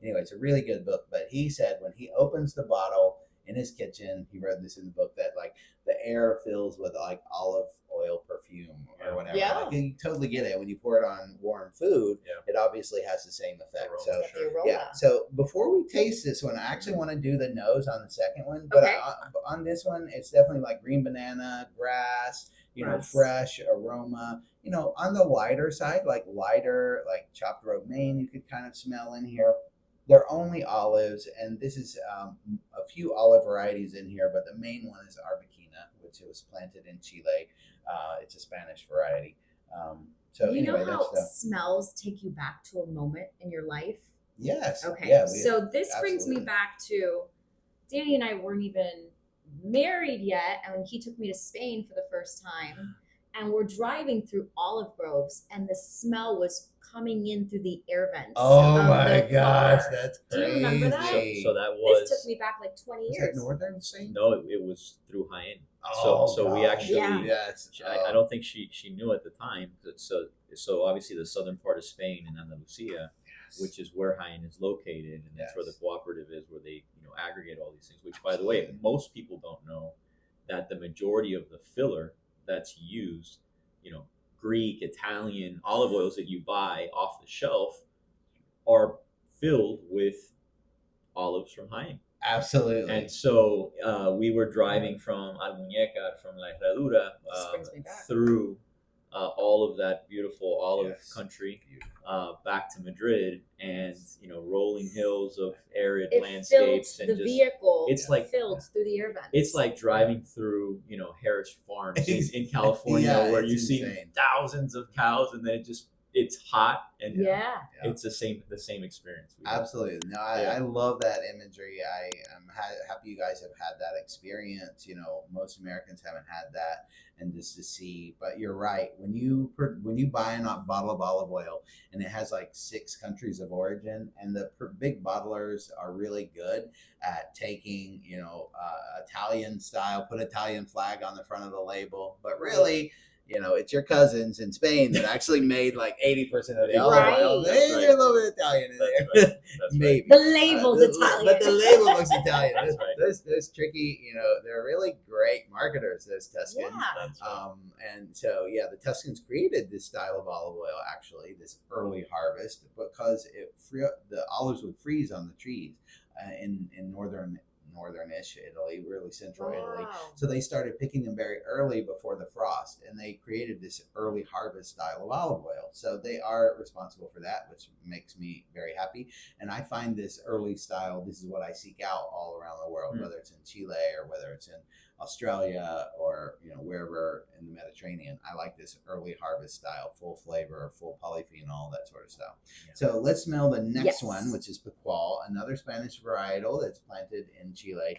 anyway, it's a really good book. But he said when he opens the bottle in his kitchen, he read this in the book, that like the air fills with like olive oil perfume or whatever. Yeah. Like, you totally get it when you pour it on warm food. Yeah. It obviously has the same effect. Aroma, So Get the aroma. yeah. So before we taste this one, I actually want to do the nose on the second one. But Okay. on this one, it's definitely like green banana, grass, Grass. fresh aroma. On the lighter side, like chopped romaine, you could kind of smell in here. They're only olives, and this is a few olive varieties in here, but the main one is Arbequina, which was planted in Chile. It's a Spanish variety. So You know anyway, how that's smells take you back to a moment in your life? yes. Okay. Yeah, So this brings me absolutely. back to Danny and I weren't even married yet, and he took me to Spain for the first time, and we're driving through olive groves, and the smell was coming in through the air vents. Oh of my the gosh, car. that's Do you crazy. remember that? So that This took was me back like 20 Was years. that northern Spain? no, it was through Jaén. Oh, So we God. actually Yeah. Yes. I don't think she knew at the time. So obviously the southern part of Spain and Andalusia, which is where Jaén is located, and that's where the Yes. cooperative is, where they aggregate all these things. Which, by the way, most people don't know that the majority of the filler that's used, Greek, Italian olive oils that you buy off the shelf, are filled with olives from Jaén. Absolutely. And so we were driving from Almuñécar, from La Herradura, This brings me back. through all of that beautiful olive Yes. country Beautiful. back to Madrid, and rolling hills of arid It landscapes, filled and the just vehicle. it's like filled through the air vents. it's like driving through Harris Farms in California, Yeah, where it's you see insane. thousands of cows, and then it's hot, and yeah. it's the same experience. we had. Absolutely. No, I love that imagery. I am happy you guys have had that experience. Most Americans haven't had that, and just to see. But you're right. When you buy a bottle of olive oil and it has like 6 countries of origin, and the big bottlers are really good at taking Italian style, put Italian flag on the front of the label, but really. It's your cousins in Spain that actually made like 80% of the olive Right. oil. That's There's right. a little bit Italian in That's there. right. That's Maybe. The label's Italian. But the label looks Italian. That's right. Those tricky, they're really great marketers, those Tuscans. Yeah. That's right. And so, the Tuscans created this style of olive oil, actually, this early harvest, because the olives would freeze on the trees in northern-ish Italy, really central Italy. Wow. So they started picking them very early before the frost, and they created this early harvest style of olive oil. So they are responsible for that, which makes me very happy. And I find this early style, this is what I seek out all around the world, whether it's in Chile or whether it's in Australia or wherever in the Mediterranean. I like this early harvest style, full flavor, full polyphenol, that sort of stuff. Yeah. So let's smell the next Yes. one, which is Picual, another Spanish varietal that's planted in Chile.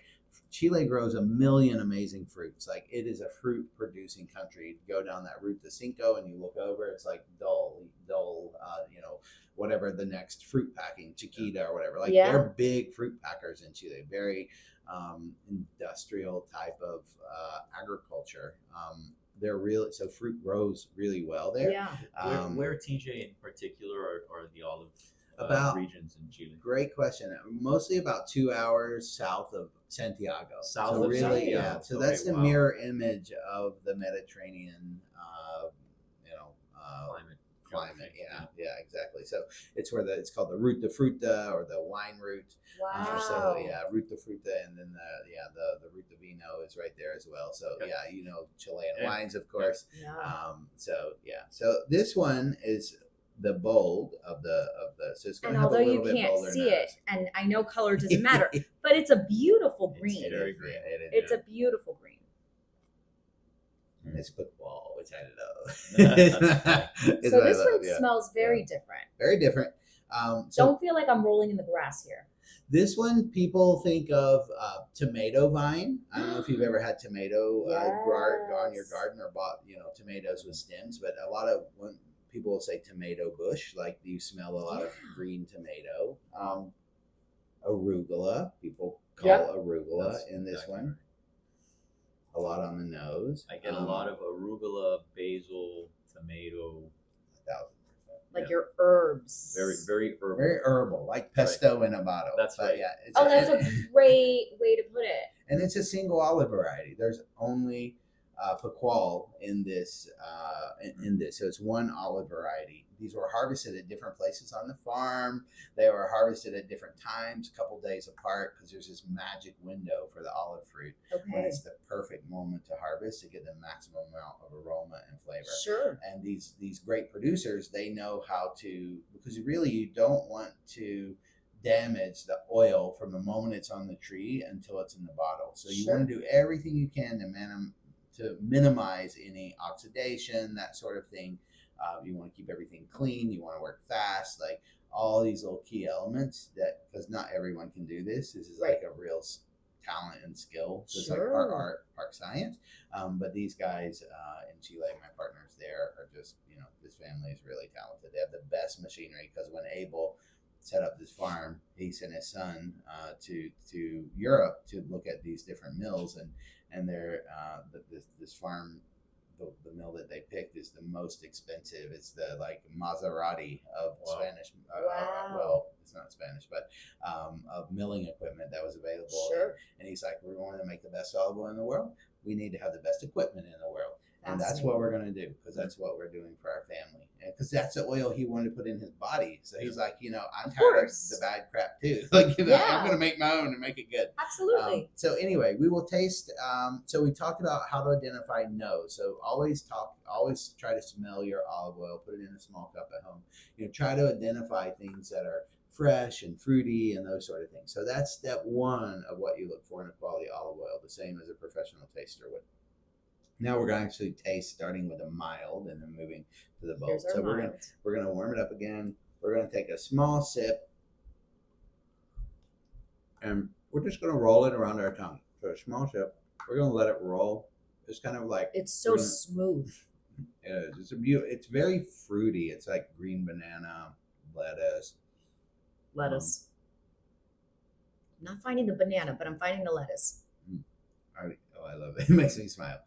Chile grows a million amazing fruits. Like, it is a fruit producing country. You go down that Ruta Cinco and you look over, it's like dull, whatever the next fruit packing, Chiquita or whatever. Like, they're big fruit packers in Chile. Very industrial type of agriculture. So fruit grows really well there. Yeah. Where TJ in particular are the olive regions in Chile? Great question. Mostly about 2 hours south of Santiago. South so of really, Santiago. yeah. So that's the mirror image of the Mediterranean, climate. Yeah, exactly. So it's where it's called the Ruta Fruta or the wine route. Wow. Ruta Fruta, and then the Ruta Vino is right there as well. So Chilean wines, of course. Yeah. So this one is the bold of the so it's going And to have a although little you bit can't bolder see nose. it, and I know color doesn't matter, but it's a beautiful green. It's very green. It's a beautiful green. It's Picual, which I don't know. So this one smells very different. Very different. Don't feel like I'm rolling in the grass here. This one, people think of tomato vine. I don't know if you've ever had tomato grow on your garden or bought tomatoes with stems, but a lot of people will say tomato bush, like you smell a lot of green tomato. Arugula, people call arugula in this one. A lot on the nose. I get a lot of arugula, basil, tomato. 1,000%. Like your herbs. Very, very herbal. Very herbal, like pesto in a bottle. That's right. Yeah. That's a great way to put it. And it's a single olive variety. There's only Picual in this. So it's one olive variety. These were harvested at different places on the farm. They were harvested at different times, a couple days apart, because there's this magic window for the olive fruit when it's the perfect moment to harvest to get the maximum amount of aroma and flavor. Sure. And these great producers, they know how to, because really you don't want to damage the oil from the moment it's on the tree until it's in the bottle. So you want to do everything you can to minimize any oxidation, that sort of thing. You want to keep everything clean. You want to work fast, all these little key elements because not everyone can do this. This is like a real talent and skill. So it's like Sure. part art, part science. But these guys in Chile, my partners there, are just, this family is really talented. They have the best machinery, because when Abel set up this farm, he sent his son to Europe to look at these different mills, and they're this farm. The mill that they picked is the most expensive. It's the like Maserati of Spanish. Wow. Well, it's not Spanish, but of milling equipment that was available. Sure. And he's like, we want to make the best olive oil in the world. We need to have the best equipment in the world. And that's what we're going to do, because that's what we're doing for our family. Because that's the oil he wanted to put in his body. So he's like, I'm tired of the bad crap too. Like, I'm going to make my own and make it good. Absolutely. So anyway, we will taste. So we talked about how to identify no. So always try to smell your olive oil, put it in a small cup at home. Try to identify things that are fresh and fruity and those sort of things. So that's step one of what you look for in a quality olive oil, the same as a professional taster would. Now we're going to actually taste, starting with a mild and then moving to the bold. So we're going to warm it up again. We're going to take a small sip, and we're just going to roll it around our tongue. So a small sip. We're going to let it roll. It's kind of like, it's so smooth. It is. It's very fruity. It's like green banana, lettuce. I'm not finding the banana, but I'm finding the lettuce. I love it. It makes me smile.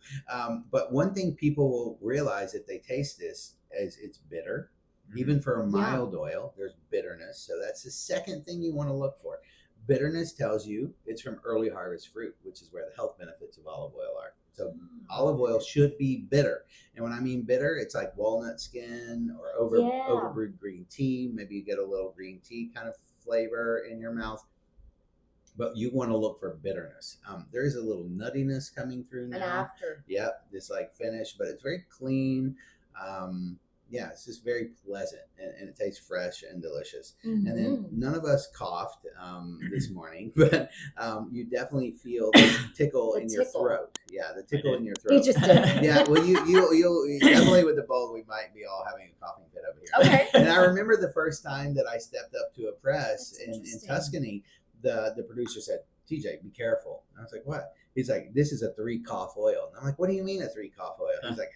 But one thing people will realize if they taste this is it's bitter. Mm-hmm. Even for a mild oil, there's bitterness. So that's the second thing you want to look for. Bitterness tells you it's from early harvest fruit, which is where the health benefits of olive oil are. So olive oil should be bitter. And when I mean bitter, it's like walnut skin or overbrewed green tea. Maybe you get a little green tea kind of flavor in your mouth. But you want to look for bitterness. There is a little nuttiness coming through now. And after. Yep, this like finish, but it's very clean. It's just very pleasant, and it tastes fresh and delicious. Mm-hmm. And then none of us coughed this morning, but you definitely feel the tickle in your throat. Yeah, the tickle in your throat. You just did. Yeah, well, you definitely with the bowl, we might be all having a coughing fit over here. Okay. And I remember the first time that I stepped up to a press in Tuscany. The producer said, TJ, be careful. And I was like, what? He's like, this is a 3-cough oil. And I'm like, what do you mean a 3-cough oil? He's like,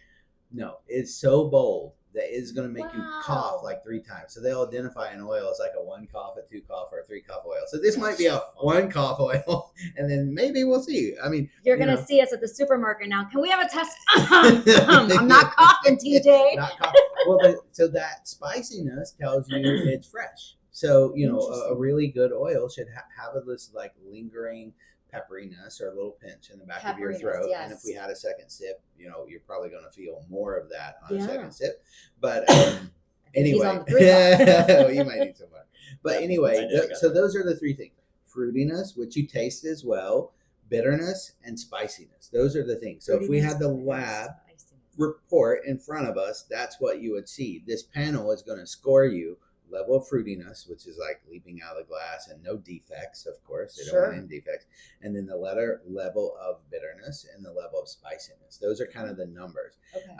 no, it's so bold that it's going to make you cough like 3 times. So they'll identify an oil as like a 1-cough, a 2-cough, or a 3-cough oil. So this might be a 1-cough oil, and then maybe we'll see. I mean, you're going to see us at the supermarket now. Can we have a test? I'm not coughing, TJ. Not coughing. Well, so that spiciness tells you it's fresh. So, a really good oil should have this like lingering pepperiness or a little pinch in the back of your throat. Yes. And if we had a second sip, you're probably going to feel more of that on a second sip. But anyway, well, you might need some more. But anyway, so those are the 3 things. Fruitiness, which you taste as well, bitterness, and spiciness. Those are the things. So if we had the lab report in front of us, that's what you would see. This panel is going to score you level of fruitiness, which is like leaping out of the glass, and no defects, of course. They don't want any defects. And then the level of bitterness and the level of spiciness. Those are kind of the numbers. Okay.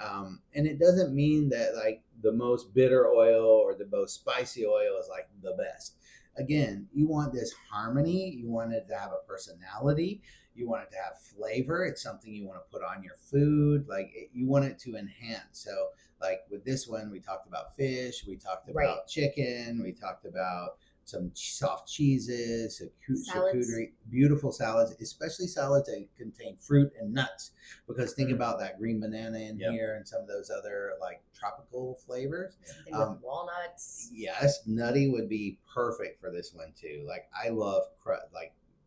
And it doesn't mean that like the most bitter oil or the most spicy oil is like the best. Again, you want this harmony. You want it to have a personality. You want it to have flavor. It's something you want to put on your food. You want it to enhance. So like with this one, we talked about fish, we talked about chicken, we talked about some soft cheeses, charcuterie, beautiful salads, especially salads that contain fruit and nuts. Because think about that green banana in here and some of those other like tropical flavors. Something with walnuts. Yes, nutty would be perfect for this one too. Like I love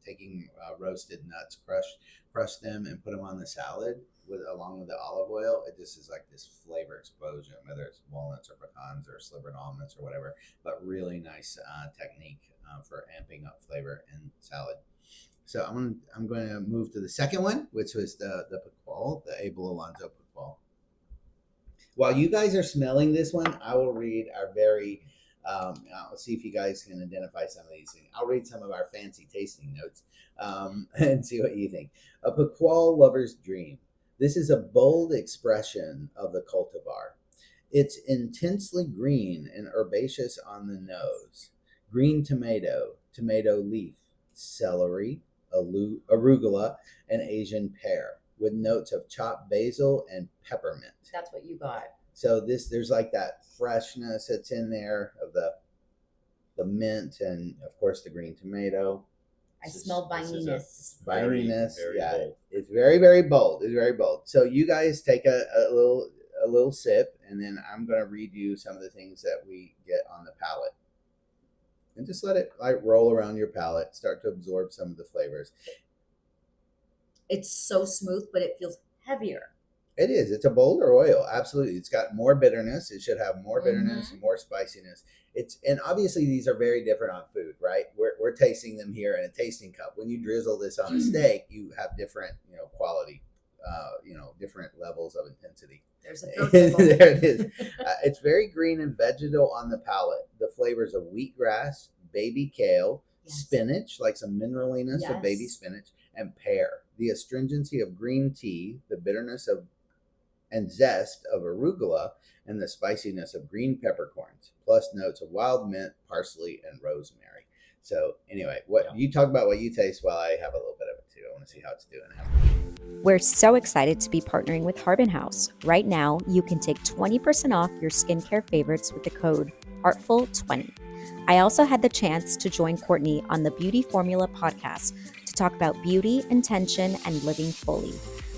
taking roasted nuts, crush them and put them on the salad along with the olive oil. It just is like this flavor explosion, whether it's walnuts or pecans or slivered almonds or whatever. But really nice technique for amping up flavor in salad. So I'm going to move to the second one, which was the Picual, the Abel Alonso Picual. While you guys are smelling this one, I will read our very. I'll see if you guys can identify some of these things. I'll read some of our fancy tasting notes and see what you think. A Picual lover's dream. This is a bold expression of the cultivar. It's intensely green and herbaceous on the nose. Green tomato, tomato leaf, celery, arugula, and Asian pear, with notes of chopped basil and peppermint. That's what you got. So there's like that freshness that's in there of the mint and of course the green tomato. I smell vininess. Vininess, yeah. bold. It's very, very bold. It's very bold. So you guys take a little sip, and then I'm gonna read you some of the things that we get on the palate. And just let it like roll around your palate, start to absorb some of the flavors. It's so smooth, but it feels heavier. It is. It's a bolder oil. Absolutely. It's got more bitterness. It should have more bitterness, more spiciness. And obviously these are very different on food, right? We're tasting them here in a tasting cup. When you drizzle this on a steak, you have different, quality, different levels of intensity. There's a third level. There it is. It's very green and vegetal on the palate. The flavors of wheatgrass, baby kale, spinach, like some mineraliness of baby spinach, and pear. The astringency of green tea, the bitterness of and zest of arugula, and the spiciness of green peppercorns, plus notes of wild mint, parsley, and rosemary. So anyway, you talk about what you taste while I have a little bit of it too. I want to see how it's doing. We're so excited to be partnering with Harbin House. Right now, you can take 20% off your skincare favorites with the code Heartfull20. I also had the chance to join Courtney on the Beauty Formula podcast to talk about beauty, intention, and living fully.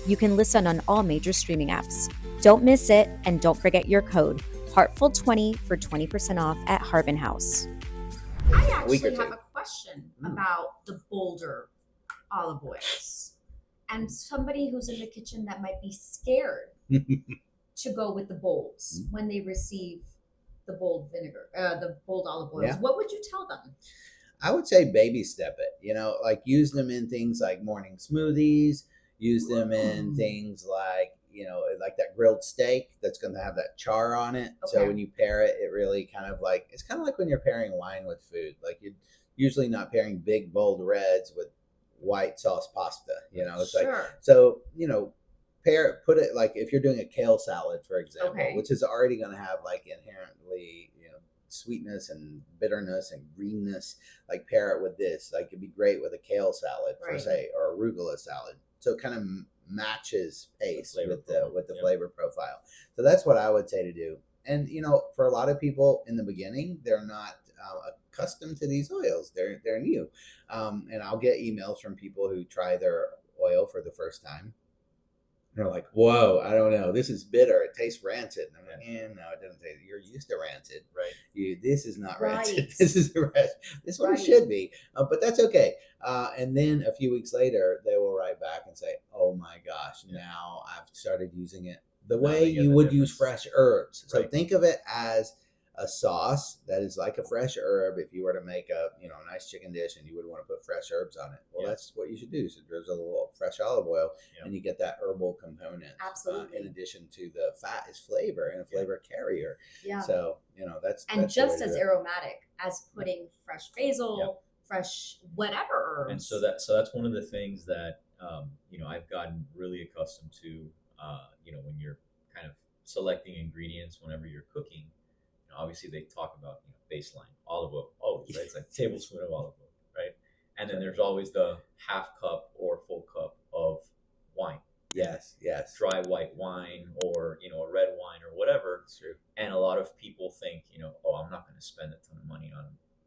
You can listen on all major streaming apps. Don't miss it, and don't forget your code Heartfull20 for 20% off at Harbin House. I actually have a question about the bolder olive oils, and somebody who's in the kitchen that might be scared to go with the bolds when they receive the bold the bold olive oils. Yeah. What would you tell them? I would say baby step it, like use them in things like morning smoothies, use them in things like, like that grilled steak that's going to have that char on it. Okay. So when you pair it, it really it's kind of like when you're pairing wine with food. Like you're usually not pairing big, bold reds with white sauce pasta, it's put it like if you're doing a kale salad, for example, which is already going to have like inherently, sweetness and bitterness and greenness, like pair it with this. Like it'd be great with a kale salad per se, or arugula salad. So it kind of matches pace with the flavor profile. So that's what I would say to do. And for a lot of people in the beginning, they're not accustomed to these oils. They're new, and I'll get emails from people who try their oil for the first time. They're like, whoa, I don't know. This is bitter. It tastes rancid. And I'm like, no, it doesn't taste. You're used to rancid. Right. This is not rancid. This is this one should be. But that's okay. And then a few weeks later, they will write back and say, oh my gosh, now I've started using it the way you would use fresh herbs. So think of it as a sauce that is like a fresh herb. If you were to make a nice chicken dish and you would want to put fresh herbs on it, well, that's what you should do. So there's a little fresh olive oil, and you get that herbal component. Absolutely. In addition to the fat is flavor and a flavor carrier. Yeah. So that's just as aromatic as putting fresh basil, fresh whatever herbs. And so that's one of the things that I've gotten really accustomed to. When you're kind of selecting ingredients whenever you're cooking. Obviously, they talk about baseline olive oil, always, right? It's like a tablespoon of olive oil, right? And then there's always the half cup or full cup of wine. Yes. Dry white wine or a red wine or whatever. That's true. And a lot of people think, I'm not going to spend a ton of money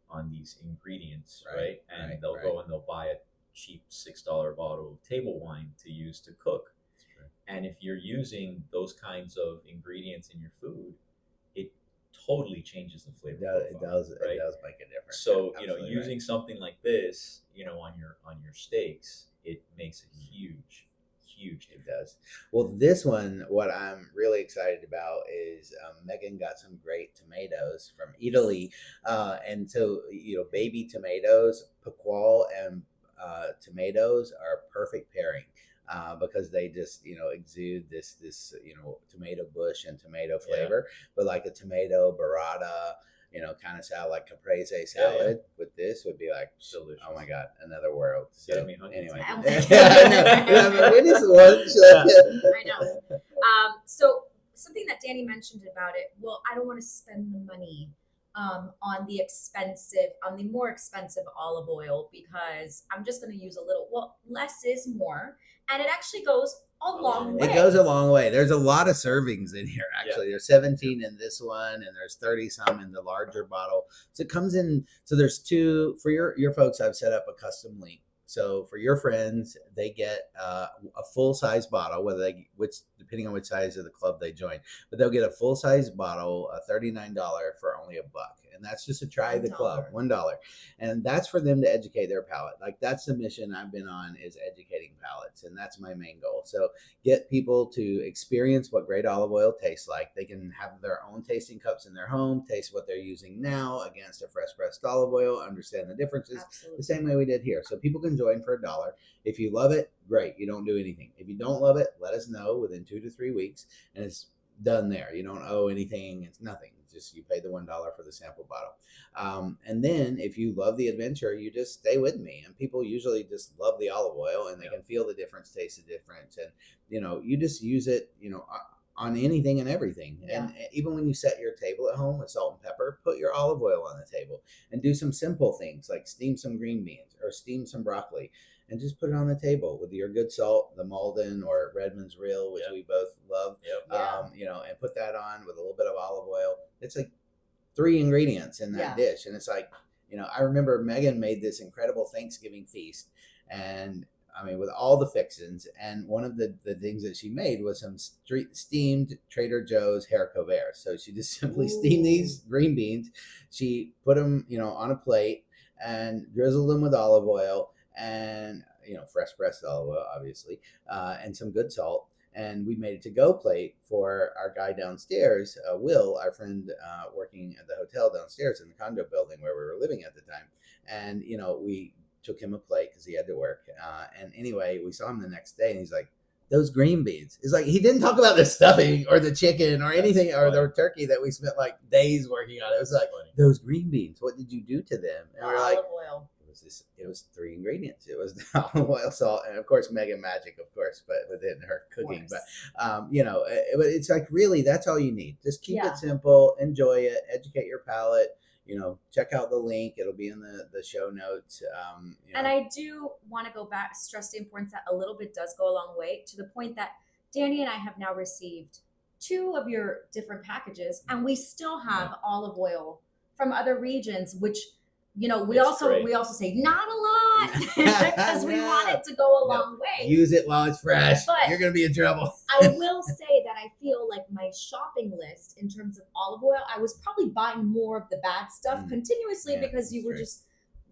on these ingredients, right? And they'll go and they'll buy a cheap $6 bottle of table wine to use to cook. And if you're using those kinds of ingredients in your food, it totally changes the flavor. It does make a difference. So using something like this, on your steaks, it makes a huge difference. It does. Well, this one, what I'm really excited about is Megan got some great tomatoes from Italy, and so baby tomatoes, piqual and tomatoes are a perfect pairing. Because they just exude this tomato bush and tomato flavor, but like a tomato burrata, kind of salad, like caprese salad with this would be like delicious. Oh my god, another world. So anyway, I know. So something that Danny mentioned about it. Well, I don't want to spend the money on the more expensive olive oil, because I'm just going to use a little. Well, less is more, and it actually goes a long way. It goes a long way. There's a lot of servings in here, actually. Yeah. There's 17 in this one, and there's 30 some in the larger bottle. So it comes in. So there's two for your folks. I've set up a custom link. So for your friends, they get a full size bottle, depending on which size of the club they join, but they'll get a full size bottle, $39 for only $1, and that's just to try the club, $1, and that's for them to educate their palate. Like that's the mission I've been on, is educating palates, and that's my main goal. So get people to experience what great olive oil tastes like. They can have their own tasting cups in their home, taste what they're using now against a fresh pressed olive oil, understand the differences. Absolutely. The same way we did here. So people can join for $1. If you love it, great. You don't do anything. If you don't love it, let us know within 2 to 3 weeks, and it's done there. You don't owe anything. It's nothing. It's just you pay the $1 for the sample bottle. And then if you love the adventure, you just stay with me. And people usually just love the olive oil, and they can feel the difference, taste the difference, and you just use it. On anything and everything. Yeah. And even when you set your table at home with salt and pepper, put your olive oil on the table and do some simple things like steam some green beans or steam some broccoli, and just put it on the table with your good salt, the Malden or Redmond's Real, which we both love. And put that on with a little bit of olive oil. It's like 3 ingredients in that dish. And it's like, I remember Megan made this incredible Thanksgiving feast, and with all the fixins, and one of the things that she made was some steamed Trader Joe's haricots verts. So she just simply steamed these green beans. She put them, on a plate and drizzled them with olive oil and, fresh pressed olive oil, obviously, and some good salt. And we made a to-go plate for our guy downstairs, Will, our friend working at the hotel downstairs in the condo building where we were living at the time. And, we took him a plate because he had to work. And anyway, we saw him the next day, and he's like, those green beans. It's like he didn't talk about the stuffing or the chicken or anything or the turkey that we spent like days working on. It was like, those green beans, what did you do to them? And we're like, oil. It was 3 ingredients. It was the olive oil, salt, and of course Megan Magic, of course, but within her cooking. But but it's like, really, that's all you need. Just keep it simple, enjoy it, educate your palate. Check out the link. It'll be in the show notes. And I do want to go back, stress the importance that a little bit does go a long way, to the point that Danny and I have now received 2 of your different packages, and we still have olive oil from other regions, which we also say not a lot because we want it to go a long way. Use it while it's fresh. But you're gonna be in trouble. I will say that I feel like my shopping list in terms of olive oil, I was probably buying more of the bad stuff continuously because you were just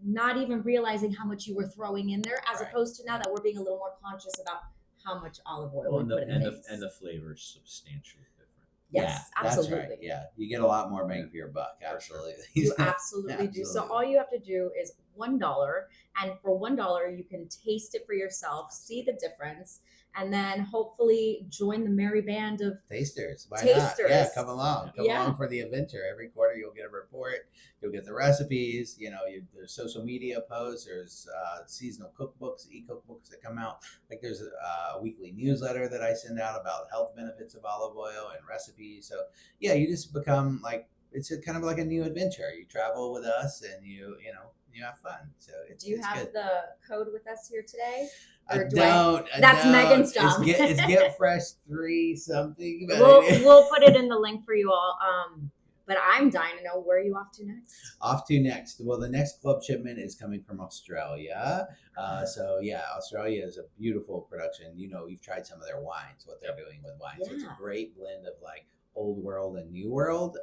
not even realizing how much you were throwing in there, as opposed to now that we're being a little more conscious about how much olive oil we put in things. And the flavor is substantially different. Yes, absolutely. That's right. Yeah, you get a lot more bang for your buck. Absolutely, you absolutely do. So all you have to do is $1, and for $1 you can taste it for yourself, see the difference, and then hopefully join the merry band of tasters. Why tasters. not? Yeah, come along for the adventure. Every quarter you'll get a report. You'll get the recipes. There's social media posts. There's seasonal cookbooks, e-cookbooks that come out. Like there's a weekly newsletter that I send out about health benefits of olive oil and recipes. So you just become like, it's kind of like a new adventure. You travel with us, and you have fun. So do you have good. the code with us here today? That's Megan's job. It's get fresh 3 something. We'll put it in the link for you all. But I'm dying to know, where are you off to next? Well, the next club shipment is coming from Australia. Australia is a beautiful production. You've tried some of their wines, what they're doing with wines. Yeah. It's a great blend of like old world and new world.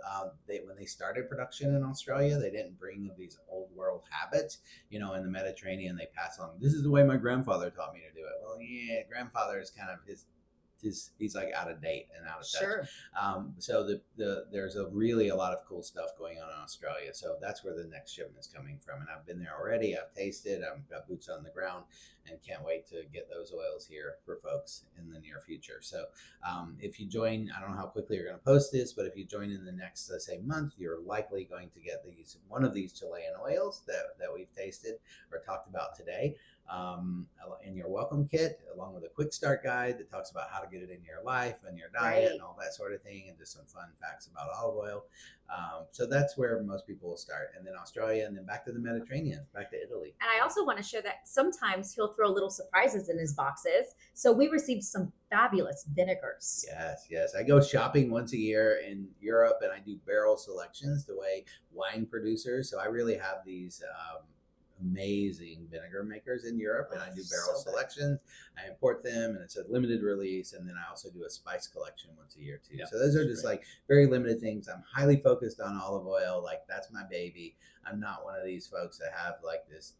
When they started production in Australia, they didn't bring these old world habits. In the Mediterranean, they pass on, this is the way my grandfather taught me to do it. Well, grandfather is kind of he's like out of date and out of touch. Sure. So there's a lot of cool stuff going on in Australia. So that's where the next shipment is coming from. And I've been there already. I've tasted. I've got boots on the ground, and can't wait to get those oils here for folks in the near future. So if you join, I don't know how quickly you're going to post this, but if you join in the next, let's say, month, you're likely going to get one of these Chilean oils that we've tasted or talked about today. in your welcome kit, along with a quick start guide that talks about how to get it in your life and your diet Right. and all that sort of thing, and just some fun facts about olive oil. So that's where most people will start, and then Australia, and then back to the Mediterranean, back to Italy. And I also want to share that sometimes he'll throw little surprises in his boxes. So we received some fabulous vinegars. Yes. I go shopping once a year in Europe, and I do barrel selections the way wine producers. So I really have these amazing vinegar makers in Europe, and I do barrel So good. selections. I import them, and it's a limited release, and then I also do a spice collection once a year too. Yeah, So those are just great. like very limited things. I'm highly focused on olive oil, like that's my baby. I'm not one of these folks that have like this,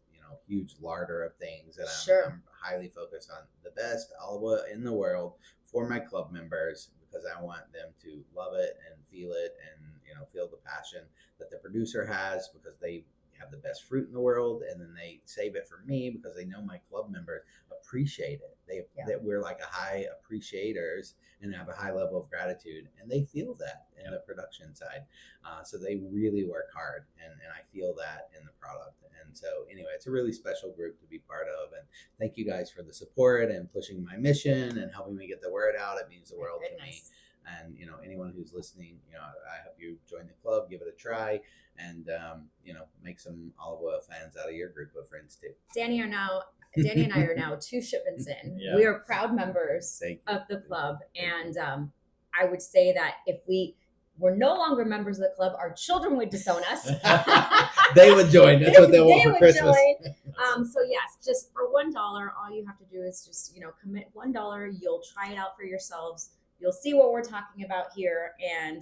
huge larder of things, and Sure. I'm highly focused on the best olive oil in the world for my club members, because I want them to love it and feel it, and feel the passion that the producer has, because they have the best fruit in the world, and then they save it for me because they know my club members appreciate it. That we're like a high appreciators and have a high level of gratitude, and they feel that in the production side. So they really work hard, and I feel that in the product. And so anyway, it's a really special group to be part of, and thank you guys for the support and pushing my mission and helping me get the word out. It means the world to me. And anyone who's listening, I hope you join the club, give it a try, and make some olive oil fans out of your group of friends too. Danny and I are now 2 shipments in. Yeah. We are proud members Thank you. of the club, and I would say that if we were no longer members of the club, our children would disown us. They would join. That's what they want for would Christmas. join. So yes, just for $1, all you have to do is just commit $1. You'll try it out for yourselves. You'll see what we're talking about here, and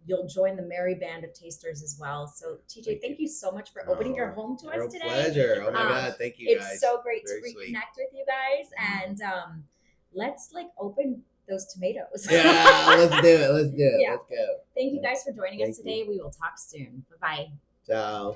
you'll join the merry band of tasters as well. So TJ, thank you so much for opening your home to us today. Pleasure. Oh my God, thank you guys. It's so great to Very reconnect sweet. with you guys, and let's open those tomatoes. Yeah, let's do it. Yeah. Let's go. Thank you guys for joining us Thank today. We will talk soon. Bye-bye. Ciao.